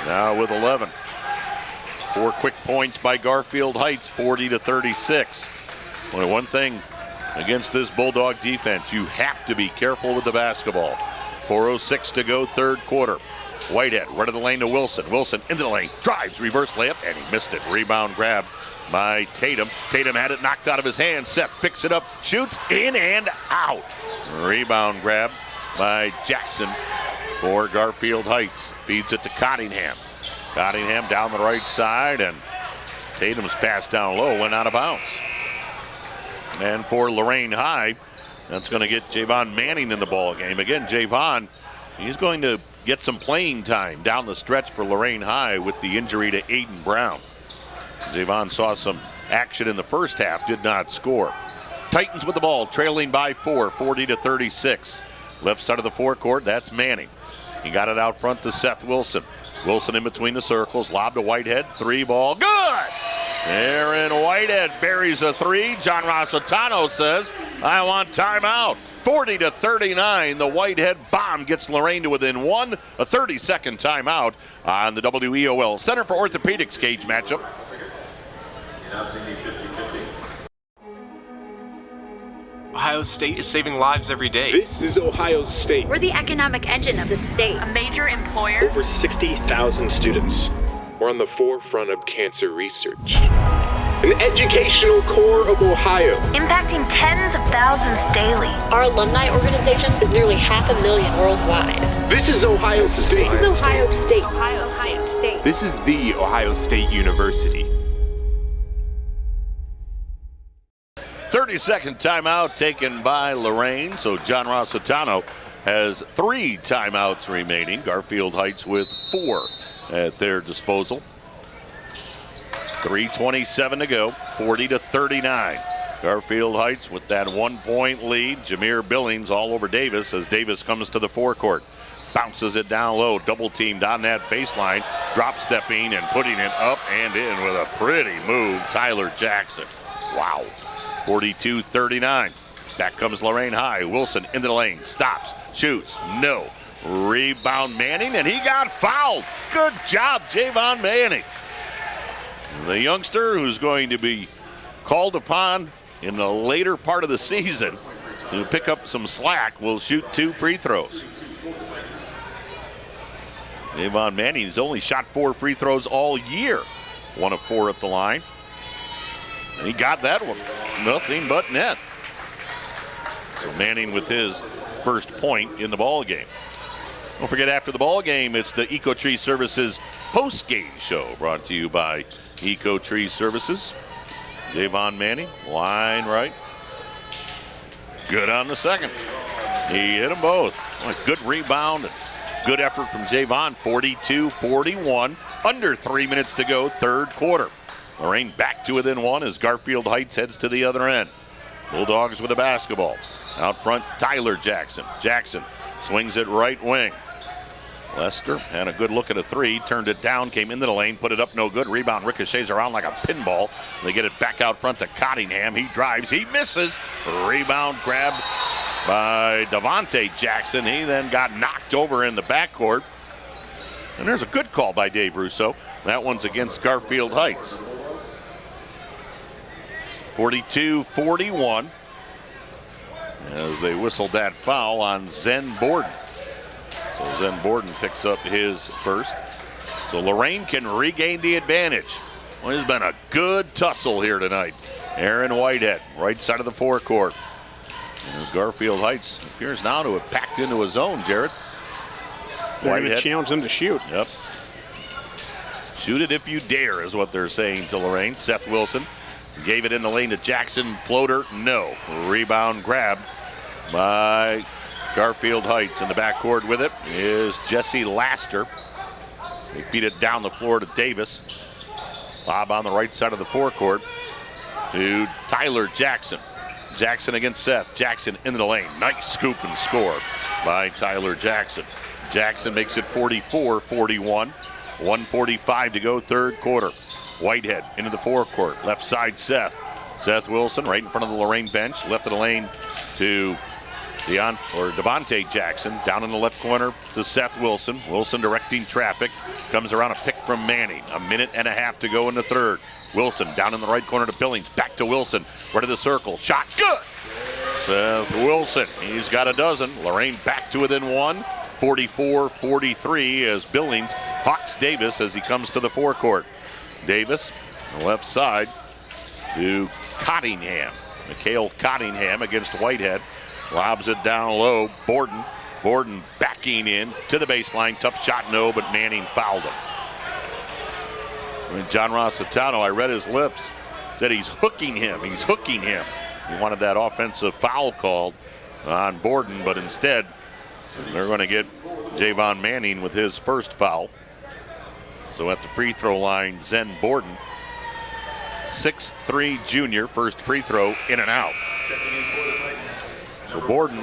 now with 11. 4 quick points by Garfield Heights, 40-36. Only one thing against this Bulldog defense, you have to be careful with the basketball. 4:06 to go, third quarter. Whitehead, right of the lane to Wilson. Wilson into the lane, drives, reverse layup, and he missed it. Rebound grab by Tatum. Tatum had it knocked out of his hand. Seth picks it up, shoots, in and out. Rebound grab by Jackson for Garfield Heights. Feeds it to Cottingham. Cottingham down the right side, and Tatum's pass down low went out of bounds. And for Lorain High, that's going to get Javon Manning in the ball game. Again, Javon, he's going to get some playing time down the stretch for Lorain High with the injury to Aiden Brown. Javon saw some action in the first half, did not score. Titans with the ball, trailing by 4, 40-36. Left side of the forecourt, that's Manning. He got it out front to Seth Wilson. Wilson in between the circles, lob to Whitehead, 3 ball, good! Aaron Whitehead buries a 3. John Rossitano says, I want timeout. 40-39, the Whitehead bomb gets Lorain to within 1. A 30-second timeout on the WEOL Center for Orthopedics cage matchup. Ohio State is saving lives every day. This is Ohio State. We're the economic engine of the state. A major employer. Over 60,000 students. We're on the forefront of cancer research. An educational core of Ohio. Impacting tens of thousands daily. Our alumni organization is nearly 500,000 worldwide. This is Ohio State. This is Ohio State. Ohio State. This is the Ohio State University. 30-second timeout taken by Lorain. So John Rossitano has 3 timeouts remaining. Garfield Heights with 4 at their disposal. 3:27 to go, 40-39. Garfield Heights with that 1-point lead. Jameer Billings all over Davis as Davis comes to the forecourt. Bounces it down low, double teamed on that baseline. Drop stepping and putting it up and in with a pretty move, Tyler Jackson. Wow. 42-39. Back comes Lorain High. Wilson into the lane. Stops. Shoots. No. Rebound Manning, and he got fouled. Good job, Javon Manning. The youngster who's going to be called upon in the later part of the season to pick up some slack will shoot 2 free throws. Javon Manning has only shot 4 free throws all year. 1 of 4 at the line. And he got that one. Nothing but net. So Manning with his first point in the ball game. Don't forget, after the ball game, it's the Eco Tree Services post-game show brought to you by Eco Tree Services. Javon Manning, line right. Good on the second. He hit them both. A good rebound. Good effort from Javon. 42-41. Under 3 minutes to go, third quarter. Lorain back to within 1 as Garfield Heights heads to the other end. Bulldogs with the basketball. Out front, Tyler Jackson. Jackson swings it right wing. Lester had a good look at a 3, turned it down, came into the lane, put it up, no good. Rebound ricochets around like a pinball. They get it back out front to Cottingham. He drives, he misses. Rebound grabbed by Devontae Jackson. He then got knocked over in the backcourt. And there's a good call by Dave Russo. That one's against Garfield Heights. 42-41 as they whistled that foul on Zen Borden. So Zen Borden picks up his first. So Lorain can regain the advantage. Well, it's been a good tussle here tonight. Aaron Whitehead, right side of the forecourt. As Garfield Heights appears now to have packed into his zone, Jared. They're going to challenge them to shoot. Yep. Shoot it if you dare is what they're saying to Lorain. Seth Wilson gave it in the lane to Jackson. Floater, no. Rebound grab by Garfield Heights. In the backcourt with it is Jesse Laster. They feed it down the floor to Davis. Bob on the right side of the forecourt to Tyler Jackson. Jackson against Seth. Jackson into the lane. Nice scoop and score by Tyler Jackson. Jackson makes it 44-41. 1:45 to go, third quarter. Whitehead into the forecourt. Left side, Seth. Seth Wilson right in front of the Lorain bench. Left of the lane to Devontae Jackson. Down in the left corner to Seth Wilson. Wilson directing traffic. Comes around a pick from Manning. A minute and a half to go in the third. Wilson down in the right corner to Billings. Back to Wilson. Right of the circle. Shot good. Seth Wilson. He's got a dozen. Lorain back to within one. 44-43 as Billings hawks Davis as he comes to the forecourt. Davis, on the left side to Cottingham. Mikhail Cottingham against Whitehead. Lobs it down low. Borden backing in to the baseline. Tough shot, no, but Manning fouled him. When John Rossitano, I read his lips, said he's hooking him. He's hooking him. He wanted that offensive foul called on Borden, but instead they're going to get Javon Manning with his first foul. So at the free throw line, Zen Borden, 6'3" junior, first free throw in and out. So Borden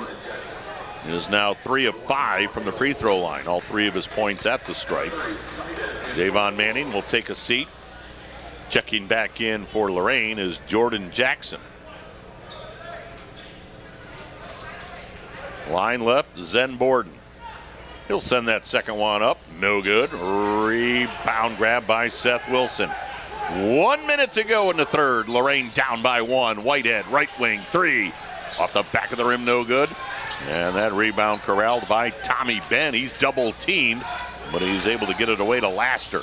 is now 3 of 5 from the free throw line. All 3 of his points at the stripe. Javon Manning will take a seat. Checking back in for Lorain is Jordan Jackson. Line left, Zen Borden. He'll send that second one up. No good. Rebound grab by Seth Wilson. 1 minute to go in the third. Lorain down by 1. Whitehead, right wing, 3. Off the back of the rim, no good. And that rebound corralled by Tommy Benn. He's double teamed, but he's able to get it away to Laster.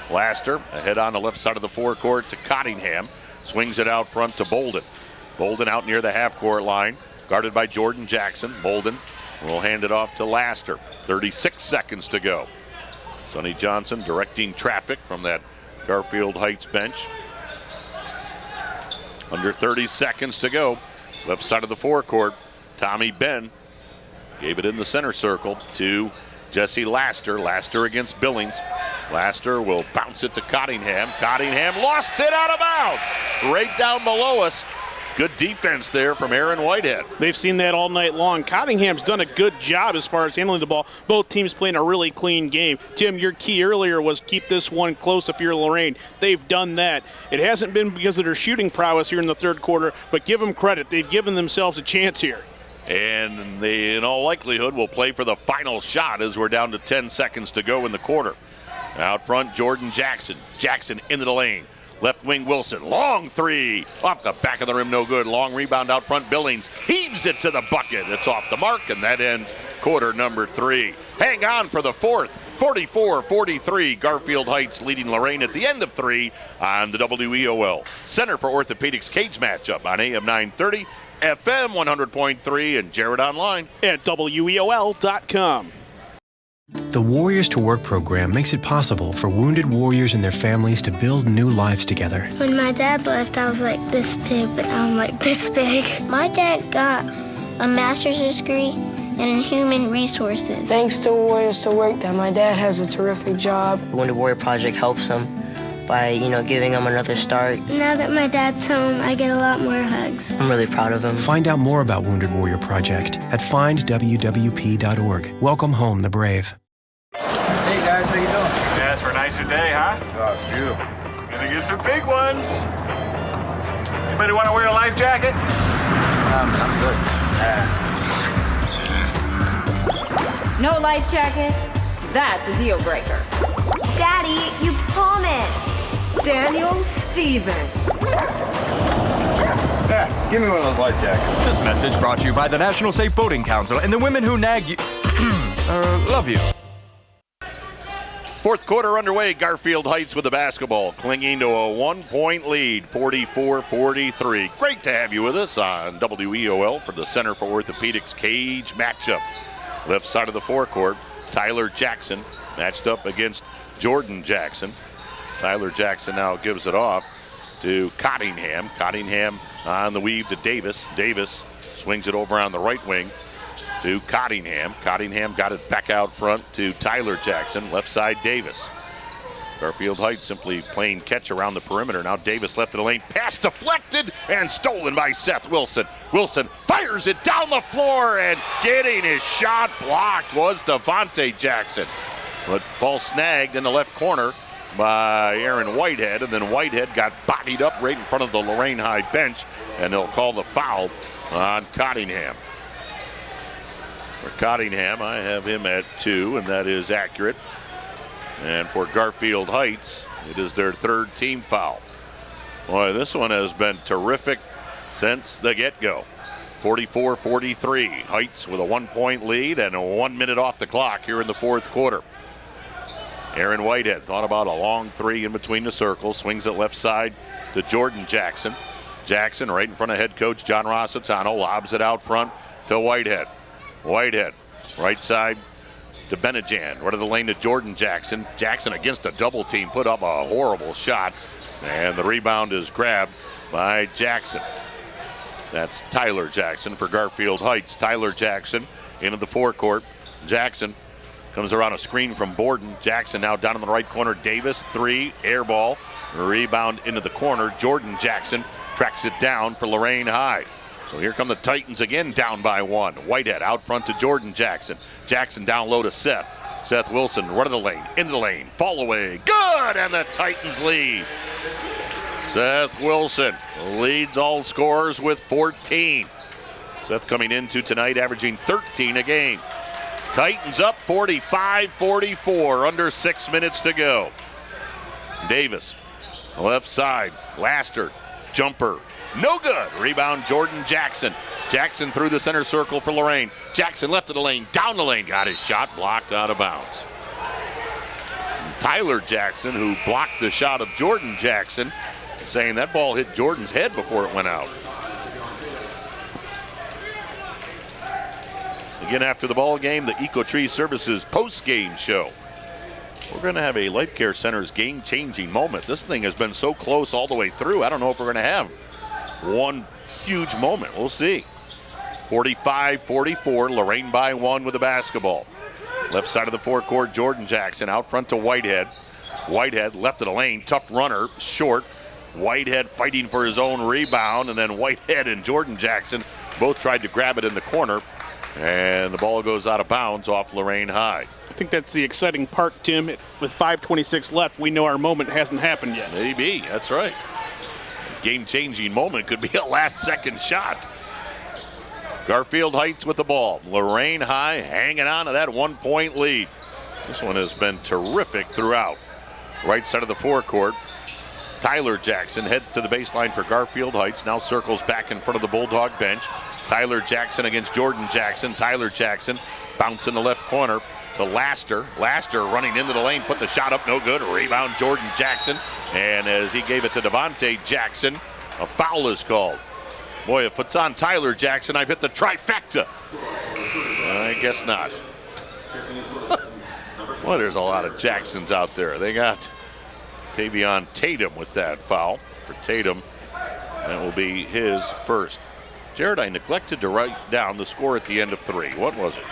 Laster ahead on the left side of the forecourt to Cottingham. Swings it out front to Bolden. Bolden out near the half-court line. Guarded by Jordan Jackson. Bolden will hand it off to Laster. 36 seconds to go. Sonny Johnson directing traffic from that Garfield Heights bench. Under 30 seconds to go. Left side of the forecourt. Tommy Benn gave it in the center circle to Jesse Laster. Laster against Billings. Laster will bounce it to Cottingham. Cottingham lost it out of bounds. Right down below us. Good defense there from Aaron Whitehead. They've seen that all night long. Cottingham's done a good job as far as handling the ball. Both teams playing a really clean game. Tim, your key earlier was keep this one close if you're Lorain. They've done that. It hasn't been because of their shooting prowess here in the third quarter, but give them credit. They've given themselves a chance here. And they, in all likelihood, will play for the final shot as we're down to 10 seconds to go in the quarter. Out front, Jordan Jackson. Jackson into the lane. Left wing Wilson, long 3, off the back of the rim, no good. Long rebound out front, Billings heaves it to the bucket. It's off the mark, and that ends quarter number 3. Hang on for the fourth, 44-43. Garfield Heights leading Lorain at the end of 3 on the WEOL Center for Orthopedics cage matchup on AM 930, FM 100.3, and Jared online at WEOL.com. The Warriors to Work program makes it possible for wounded warriors and their families to build new lives together. When my dad left, I was like this big, but now I'm like this big. My dad got a master's degree in human resources. Thanks to Warriors to Work that my dad has a terrific job. The Wounded Warrior Project helps him by, giving him another start. Now that my dad's home, I get a lot more hugs. I'm really proud of him. Find out more about Wounded Warrior Project at findwwp.org. Welcome home the brave. Hey guys, how you doing? Yeah, it's for a nicer day, huh? Oh, it's beautiful. Gonna get some big ones. Anybody want to wear a life jacket? I'm good. No life jacket? That's a deal breaker. Daddy, you promised. Daniel Stevens. Yeah, give me one of those life jackets. This message brought to you by the National Safe Boating Council and the women who nag you. Love you. Fourth quarter underway. Garfield Heights with the basketball, clinging to a 1-point lead, 44-43. Great to have you with us on WEOL for the Center for Orthopedics Cage matchup. Left side of the forecourt, Tyler Jackson matched up against Jordan Jackson. Tyler Jackson now gives it off to Cottingham. Cottingham on the weave to Davis. Davis swings it over on the right wing to Cottingham. Cottingham got it back out front to Tyler Jackson. Left side, Davis. Garfield Heights simply playing catch around the perimeter. Now Davis left of the lane. Pass deflected and stolen by Seth Wilson. Wilson fires it down the floor, and getting his shot blocked was Devontae Jackson. But ball snagged in the left corner by Aaron Whitehead, and then Whitehead got bodied up right in front of the Lorain High bench, and they'll call the foul on Cottingham. For Cottingham, I have him at 2, and that is accurate. And for Garfield Heights, it is their third team foul. Boy, this one has been terrific since the get-go. 44-43. Heights with a 1-point lead and 1 minute off the clock here in the fourth quarter. Aaron Whitehead thought about a long three in between the circles. Swings it left side to Jordan Jackson. Jackson right in front of head coach John Rossitano. Lobs it out front to Whitehead. Whitehead, right side to Benejan. Right of the lane to Jordan Jackson. Jackson against a double team, put up a horrible shot. And the rebound is grabbed by Jackson. That's Tyler Jackson for Garfield Heights. Tyler Jackson into the forecourt. Jackson comes around a screen from Borden. Jackson now down in the right corner. Davis, 3, air ball. Rebound into the corner. Jordan Jackson tracks it down for Lorain High. So here come the Titans again, down by 1. Whitehead out front to Jordan Jackson. Jackson down low to Seth. Seth Wilson, right of the lane, into the lane, fall away, good, and the Titans lead. Seth Wilson leads all scorers with 14. Seth coming into tonight averaging 13 a game. Titans up 45-44, under 6 minutes to go. Davis, left side, Laster, jumper, no good. Rebound, Jordan Jackson. Jackson through the center circle for Lorain. Jackson left of the lane, down the lane, got his shot blocked out of bounds. Tyler Jackson, who blocked the shot of Jordan Jackson, saying that ball hit Jordan's head before it went out. Again, after the ball game, the EcoTree Services post-game show. We're going to have a Life Care Center's game-changing moment. This thing has been so close all the way through. I don't know if we're going to have one huge moment. We'll see. 45-44, Lorain by 1 with the basketball. Left side of the forecourt, Jordan Jackson out front to Whitehead. Whitehead left of the lane, tough runner, short. Whitehead fighting for his own rebound, and then Whitehead and Jordan Jackson both tried to grab it in the corner, and the ball goes out of bounds off Lorain High. I think that's the exciting part, Tim. With 5:26 left, we know our moment hasn't happened yet. Maybe, that's right. Game-changing moment could be a last-second shot. Garfield Heights with the ball. Lorain High hanging on to that 1-point lead. This one has been terrific throughout. Right side of the forecourt. Tyler Jackson heads to the baseline for Garfield Heights. Now circles back in front of the Bulldog bench. Tyler Jackson against Jordan Jackson. Tyler Jackson bounce in the left corner to Laster. Laster running into the lane, put the shot up, no good. Rebound, Jordan Jackson. And as he gave it to Devontae Jackson, a foul is called. Boy, if it's on Tyler Jackson, I've hit the trifecta. I guess not. Well, there's a lot of Jacksons out there. They got Tavion Tatum with that foul. For Tatum, that will be his first. Jared, I neglected to write down the score at the end of 3. What was it?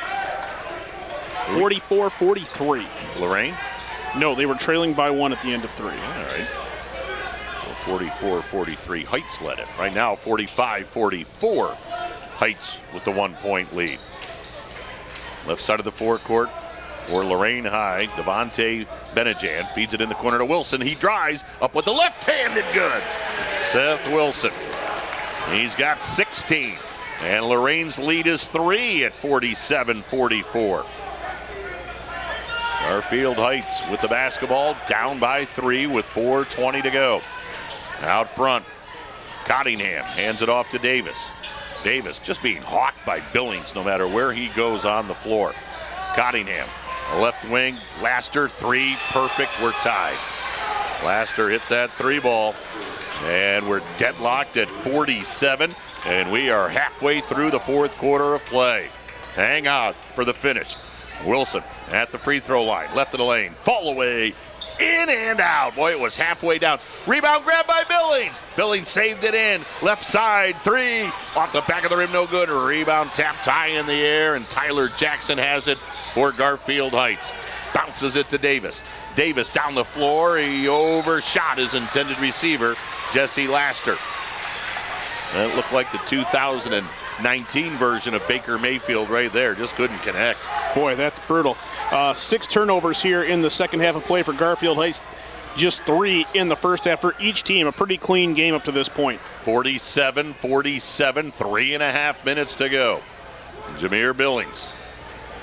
44-43. Lorain? No, they were trailing by 1 at the end of 3. All right. 44-43. Heights led it. Right now, 45-44. Heights with the 1-point lead. Left side of the forecourt for Lorain High. Devontae Benejan feeds it in the corner to Wilson. He drives up with the left-handed good. Seth Wilson. He's got 16. And Lorain's lead is 3 at 47-44. Garfield Heights with the basketball, down by 3 with 4:20 to go. Out front, Cottingham hands it off to Davis. Davis just being hawked by Billings no matter where he goes on the floor. Cottingham Left wing, Laster, 3, perfect, we're tied. Laster hit that 3 ball, and we're deadlocked at 47, and we are halfway through the 4th quarter of play. Hang on for the finish. Wilson at the free throw line, left of the lane, fall away, in and out. Boy, it was halfway down. Rebound grab by Billings. Billings saved it in. Left side, 3. Off the back of the rim, no good. Rebound tapped high in the air, and Tyler Jackson has it for Garfield Heights. Bounces it to Davis. Davis down the floor. He overshot his intended receiver, Jesse Laster. That looked like the 2019 version of Baker Mayfield right there. Just couldn't connect. Boy, that's brutal. 6 turnovers here in the second half of play for Garfield Heights. Just 3 in the first half for each team. A pretty clean game up to this point. 47-47, 3.5 minutes to go. Jameer Billings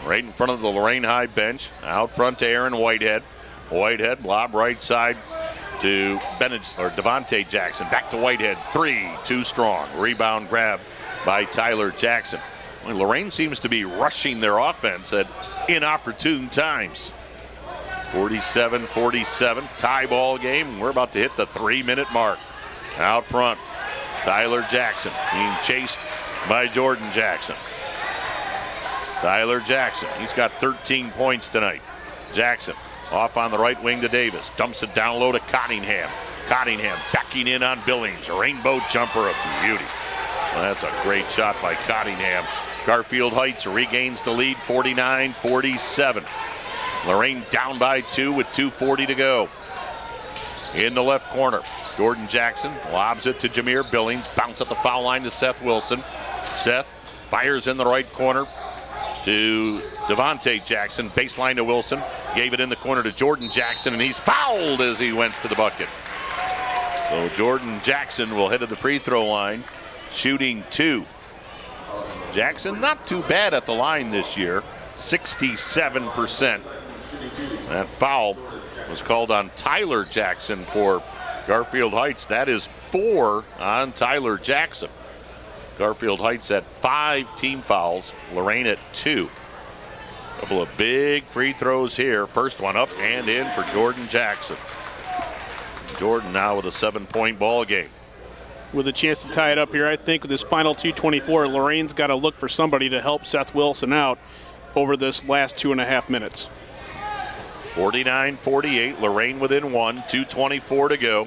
right in front of the Lorain High bench. Out front to Aaron Whitehead. Whitehead lob right side to Devontae Jackson. Back to Whitehead. 3, too strong. Rebound grab by Tyler Jackson. Well, Lorain seems to be rushing their offense at inopportune times. 47-47, tie ball game. We're about to hit the 3-minute mark. Out front, Tyler Jackson being chased by Jordan Jackson. Tyler Jackson, he's got 13 points tonight. Jackson off on the right wing to Davis. Dumps it down low to Cottingham. Cottingham backing in on Billings. Rainbow jumper of beauty. Well, that's a great shot by Cottingham. Garfield Heights regains the lead, 49-47. Lorain down by 2 with 2:40 to go. In the left corner, Jordan Jackson lobs it to Jameer Billings. Bounce at the foul line to Seth Wilson. Seth fires in the right corner to Devontae Jackson. Baseline to Wilson. Gave it in the corner to Jordan Jackson, and he's fouled as he went to the bucket. So Jordan Jackson will head to the free throw line, shooting 2. Jackson not too bad at the line this year, 67%. That foul was called on Tyler Jackson for Garfield Heights. That is 4 on Tyler Jackson. Garfield Heights at 5 team fouls, Lorain at 2. Couple of big free throws here. First one up and in for Jordan Jackson. Jordan now with a 7-point ball game. With a chance to tie it up here, I think with this final 2:24, Lorain's got to look for somebody to help Seth Wilson out over this last 2.5 minutes. 49-48, Lorain within 1, 2:24 to go.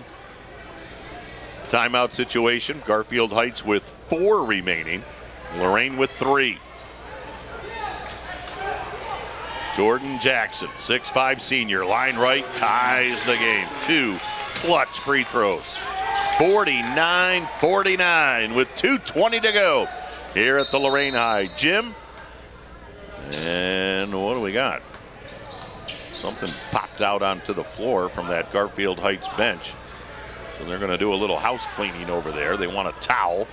Timeout situation, Garfield Heights with 4 remaining, Lorain with 3. Jordan Jackson, 6'5" senior, line right, ties the game. 2 clutch free throws. 49-49 with 2:20 to go here at the Lorain High gym. And what do we got? Something popped out onto the floor from that Garfield Heights bench. So they're going to do a little house cleaning over there. They want a towel.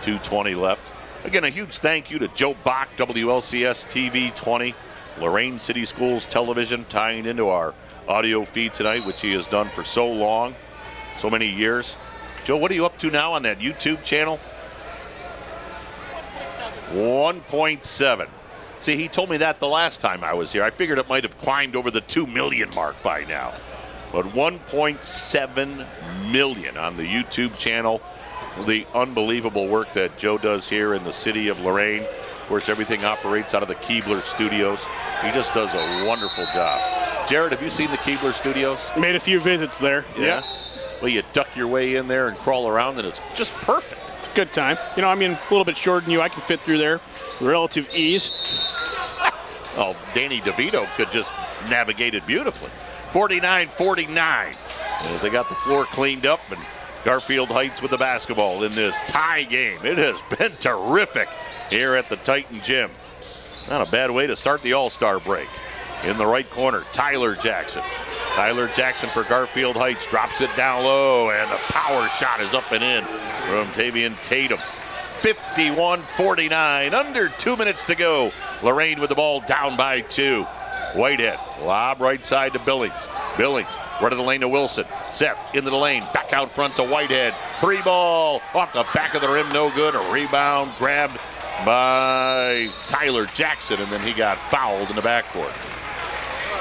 2:20 left. Again, a huge thank you to Joe Bach, WLCS TV 20, Lorain City Schools Television, tying into our audio feed tonight, which he has done for so long, so many years. Joe, what are you up to now on that YouTube channel? 1.7. See, he told me that the last time I was here. I figured it might have climbed over the 2 million mark by now. But 1.7 million on the YouTube channel. The unbelievable work that Joe does here in the city of Lorain. Of course, everything operates out of the Keebler Studios. He just does a wonderful job. Jared, have you seen the Keebler Studios? Made a few visits there. Yeah. Well, you duck your way in there and crawl around, and it's just perfect. It's a good time. You know, I mean, a little bit shorter than you. I can fit through there. Relative ease. Oh, Danny DeVito could just navigate it beautifully. 49-49 as they got the floor cleaned up, and Garfield Heights with the basketball in this tie game. It has been terrific here at the Titan Gym. Not a bad way to start the All-Star break. In the right corner, Tyler Jackson. Tyler Jackson for Garfield Heights drops it down low, and the power shot is up and in from Tavian Tatum. 51-49, under 2 minutes to go. Lorain with the ball down by 2. Whitehead, lob right side to Billings. Billings, right of the lane to Wilson. Seth into the lane, back out front to Whitehead. 3 ball, off the back of the rim, no good. A rebound grabbed by Tyler Jackson, and then he got fouled in the backcourt.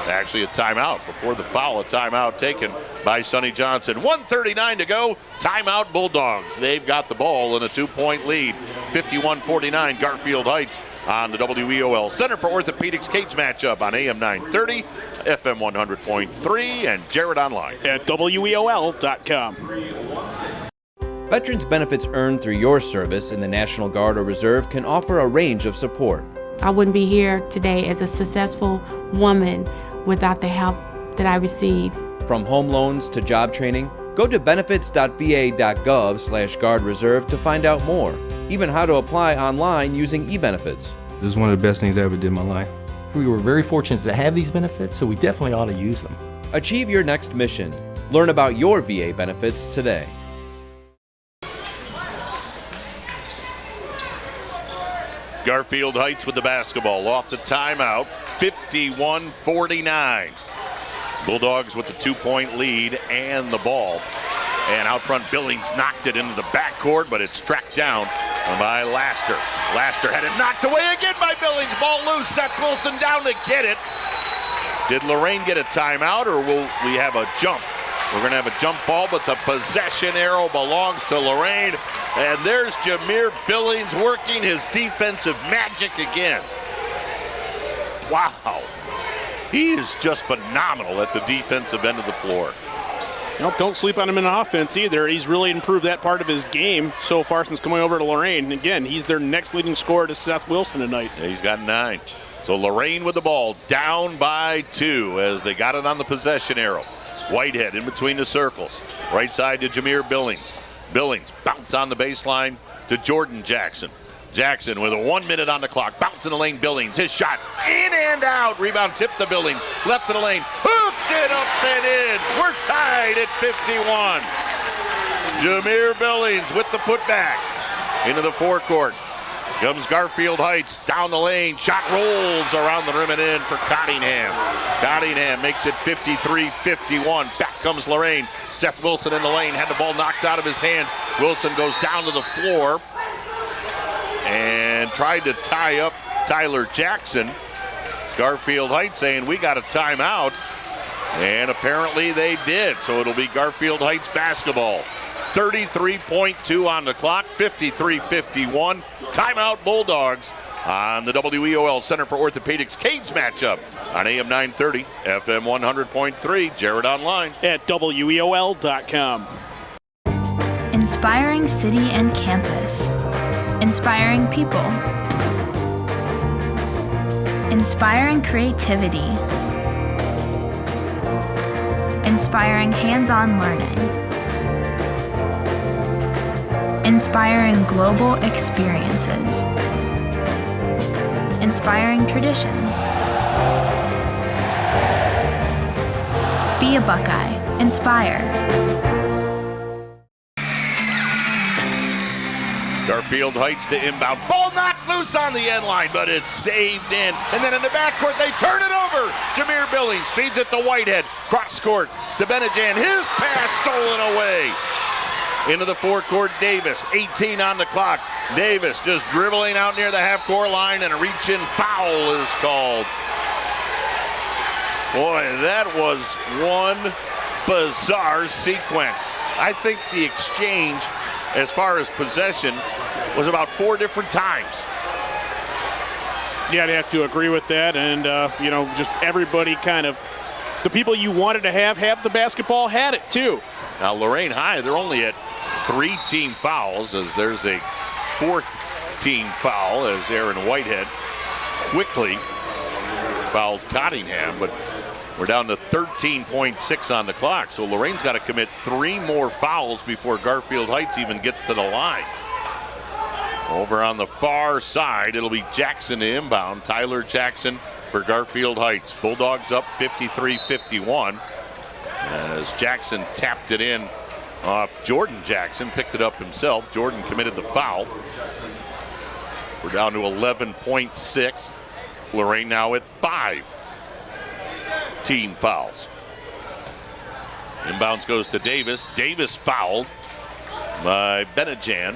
Actually, a timeout. Before the foul, a timeout taken by Sonny Johnson. 1:39 to go. Timeout Bulldogs. They've got the ball in a 2-point lead. 51-49 Garfield Heights on the WEOL Center for Orthopedics cage matchup on AM 930, FM 100.3, and Jared Online at WEOL.com. Veterans benefits earned through your service in the National Guard or Reserve can offer a range of support. I wouldn't be here today as a successful woman without the help that I received. From home loans to job training, go to benefits.va.gov/Guard Reserve to find out more, even how to apply online using eBenefits. This is one of the best things I ever did in my life. We were very fortunate to have these benefits, so we definitely ought to use them. Achieve your next mission. Learn about your VA benefits today. Garfield Heights with the basketball off the timeout. 51-49. Bulldogs with the 2-point lead and the ball. And out front, Billings knocked it into the backcourt, but it's tracked down by Laster. Laster had it knocked away again by Billings. Ball loose. Seth Wilson down to get it. Did Lorain get a timeout, or will we have a jump? We're going to have a jump ball, but the possession arrow belongs to Lorain. And there's Jameer Billings working his defensive magic again. Wow. He is just phenomenal at the defensive end of the floor. Nope, don't sleep on him in offense either. He's really improved that part of his game so far since coming over to Lorain. And again, he's their next leading scorer to Seth Wilson tonight. Yeah, he's got 9. So Lorain with the ball, down by 2 as they got it on the possession arrow. Whitehead in between the circles. Right side to Jameer Billings. Billings bounce on the baseline to Jordan Jackson. Jackson with a 1 minute on the clock. Bounce in the lane, Billings. His shot in and out. Rebound tipped to Billings. Left to the lane. Hooked it up and in. We're tied at 51. Jameer Billings with the putback into the forecourt. Comes Garfield Heights down the lane. Shot rolls around the rim and in for Cottingham. Cottingham makes it 53-51. Back comes Lorain. Seth Wilson in the lane. Had the ball knocked out of his hands. Wilson goes down to the floor and tried to tie up Tyler Jackson. Garfield Heights saying, we got a timeout. And apparently they did. So it'll be Garfield Heights basketball. 33.2 on the clock, 53-51. Timeout Bulldogs on the WEOL Center for Orthopedics cage matchup on AM 930, FM 100.3, Jared Online at WEOL.com. Inspiring city and campus. Inspiring people. Inspiring creativity. Inspiring hands-on learning. Inspiring global experiences. Inspiring traditions. Be a Buckeye. Inspire. Garfield Heights to inbound. Ball knocked loose on the end line, but it's saved in. And then in the backcourt, they turn it over. Jameer Billings feeds it to Whitehead. Cross court to Benejan. His pass stolen away. Into the forecourt, Davis, 18 on the clock. Davis just dribbling out near the half-court line, and a reach-in foul is called. Boy, that was one bizarre sequence. I think the exchange, as far as possession, was about 4 different times. Yeah, I'd have to agree with that. And, just everybody kind of, the people you wanted to have the basketball had it too. Now, Lorain High, they're only at 3 team fouls, as there's a 4th team foul as Aaron Whitehead quickly fouled Cottingham, but we're down to 13.6 on the clock. So Lorain's got to commit 3 more fouls before Garfield Heights even gets to the line. Over on the far side, it'll be Jackson to inbound. Tyler Jackson for Garfield Heights. Bulldogs up 53-51 as Jackson tapped it in off Jordan Jackson, picked it up himself. Jordan committed the foul. We're down to 11.6. Lorain now at 5 team fouls. Inbounds goes to Davis. Davis fouled by Benejan.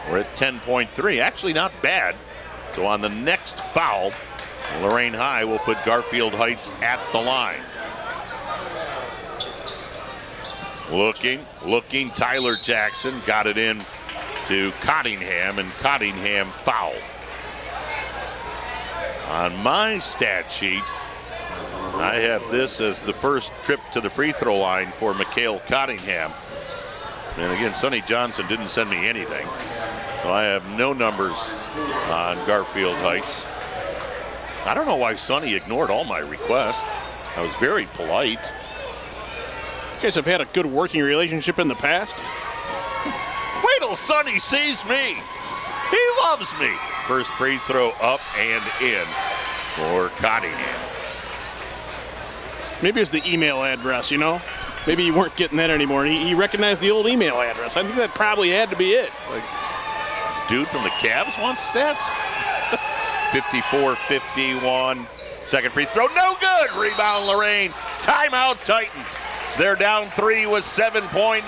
We're at 10.3. Actually not bad. So on the next foul, Lorain High will put Garfield Heights at the line. Looking, Tyler Jackson got it in to Cottingham, and Cottingham fouled. On my stat sheet, I have this as the first trip to the free throw line for Mikhail Cottingham. And again, Sonny Johnson didn't send me anything, so I have no numbers on Garfield Heights. I don't know why Sonny ignored all my requests. I was very polite. You guys have had a good working relationship in the past? Wait till Sonny sees me. He loves me. First free throw up and in for Cottingham. Maybe it's the email address, you know? Maybe you weren't getting that anymore. He recognized the old email address. I think that probably had to be it. Like, dude from the Cavs wants stats? 54-51. Second free throw, no good. Rebound Lorain. Timeout Titans. They're down 3 with 7.9.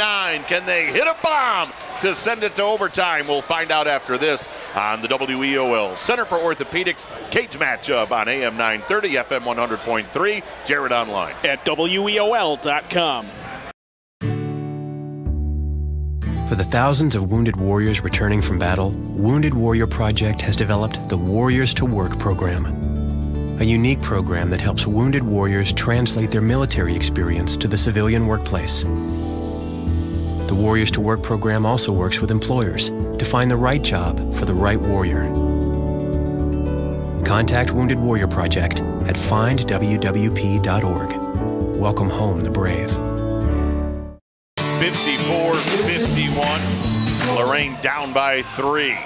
Can they hit a bomb to send it to overtime? We'll find out after this on the WEOL Center for Orthopedics cage matchup on AM 930, FM 100.3, Jared Online. At WEOL.com. For the thousands of wounded warriors returning from battle, Wounded Warrior Project has developed the Warriors to Work program, a unique program that helps wounded warriors translate their military experience to the civilian workplace. The Warriors to Work program also works with employers to find the right job for the right warrior. Contact Wounded Warrior Project at findwwp.org. Welcome home the brave. 54-51. Lorain down by 3.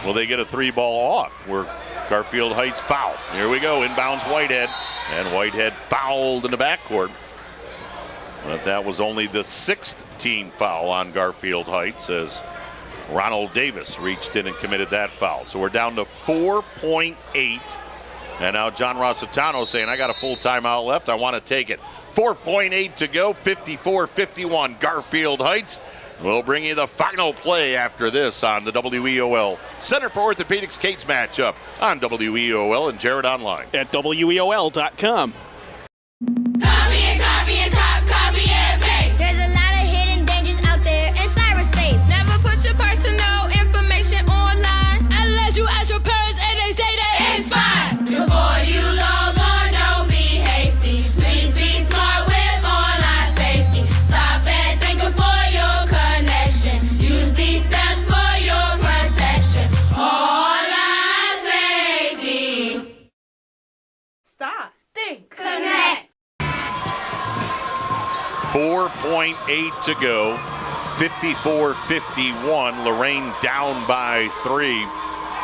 Will they get a 3-ball off? We're Garfield Heights foul. Here we go, inbounds Whitehead. And Whitehead fouled in the backcourt. But that was only the 6th team foul on Garfield Heights as Ronald Davis reached in and committed that foul. So we're down to 4.8. And now John Rossitano saying, I got a full timeout left. I want to take it. 4.8 to go, 54-51 Garfield Heights. We'll bring you the final play after this on the WEOL Center for Orthopedics cage matchup on WEOL and Jared Online. At WEOL.com. There's a lot of hidden dangers out there in cyberspace. Never put your personal information online unless you ask your parents and they say that it's fine. Before you log on, don't be hasty. Please be smart with online safety. Stop and think before your connection. Use these steps for your protection. Online safety. Stop. Think. Connect. 4.8 to go, 54-51. Lorain down by 3.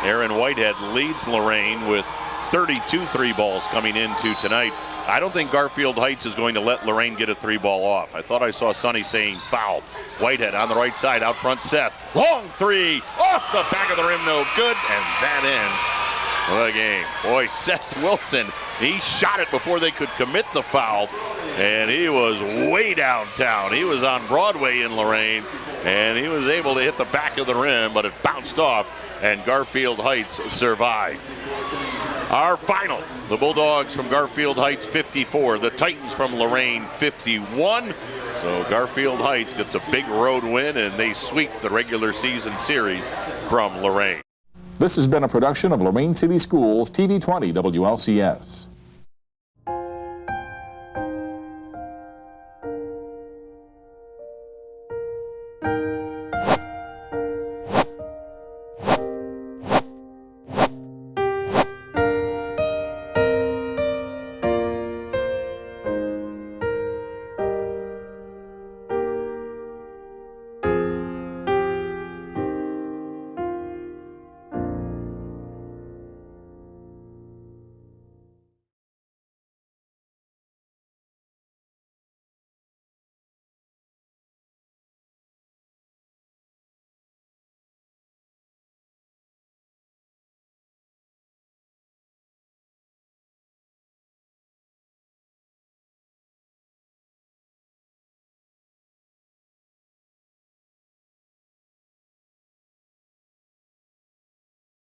Aaron Whitehead leads Lorain with 32 3-balls coming into tonight. I don't think Garfield Heights is going to let Lorain get a 3-ball off. I thought I saw Sonny saying foul. Whitehead on the right side, out front Seth. Long 3, off the back of the rim, no good, and that ends the game. Boy, Seth Wilson, he shot it before they could commit the foul, and he was way downtown. He was on Broadway in Lorain, and he was able to hit the back of the rim, but it bounced off, and Garfield Heights survived. Our final, the Bulldogs from Garfield Heights 54, the Titans from Lorain 51. So Garfield Heights gets a big road win, and they sweep the regular season series from Lorain. This has been a production of Lorain City Schools TV 20 WLCS.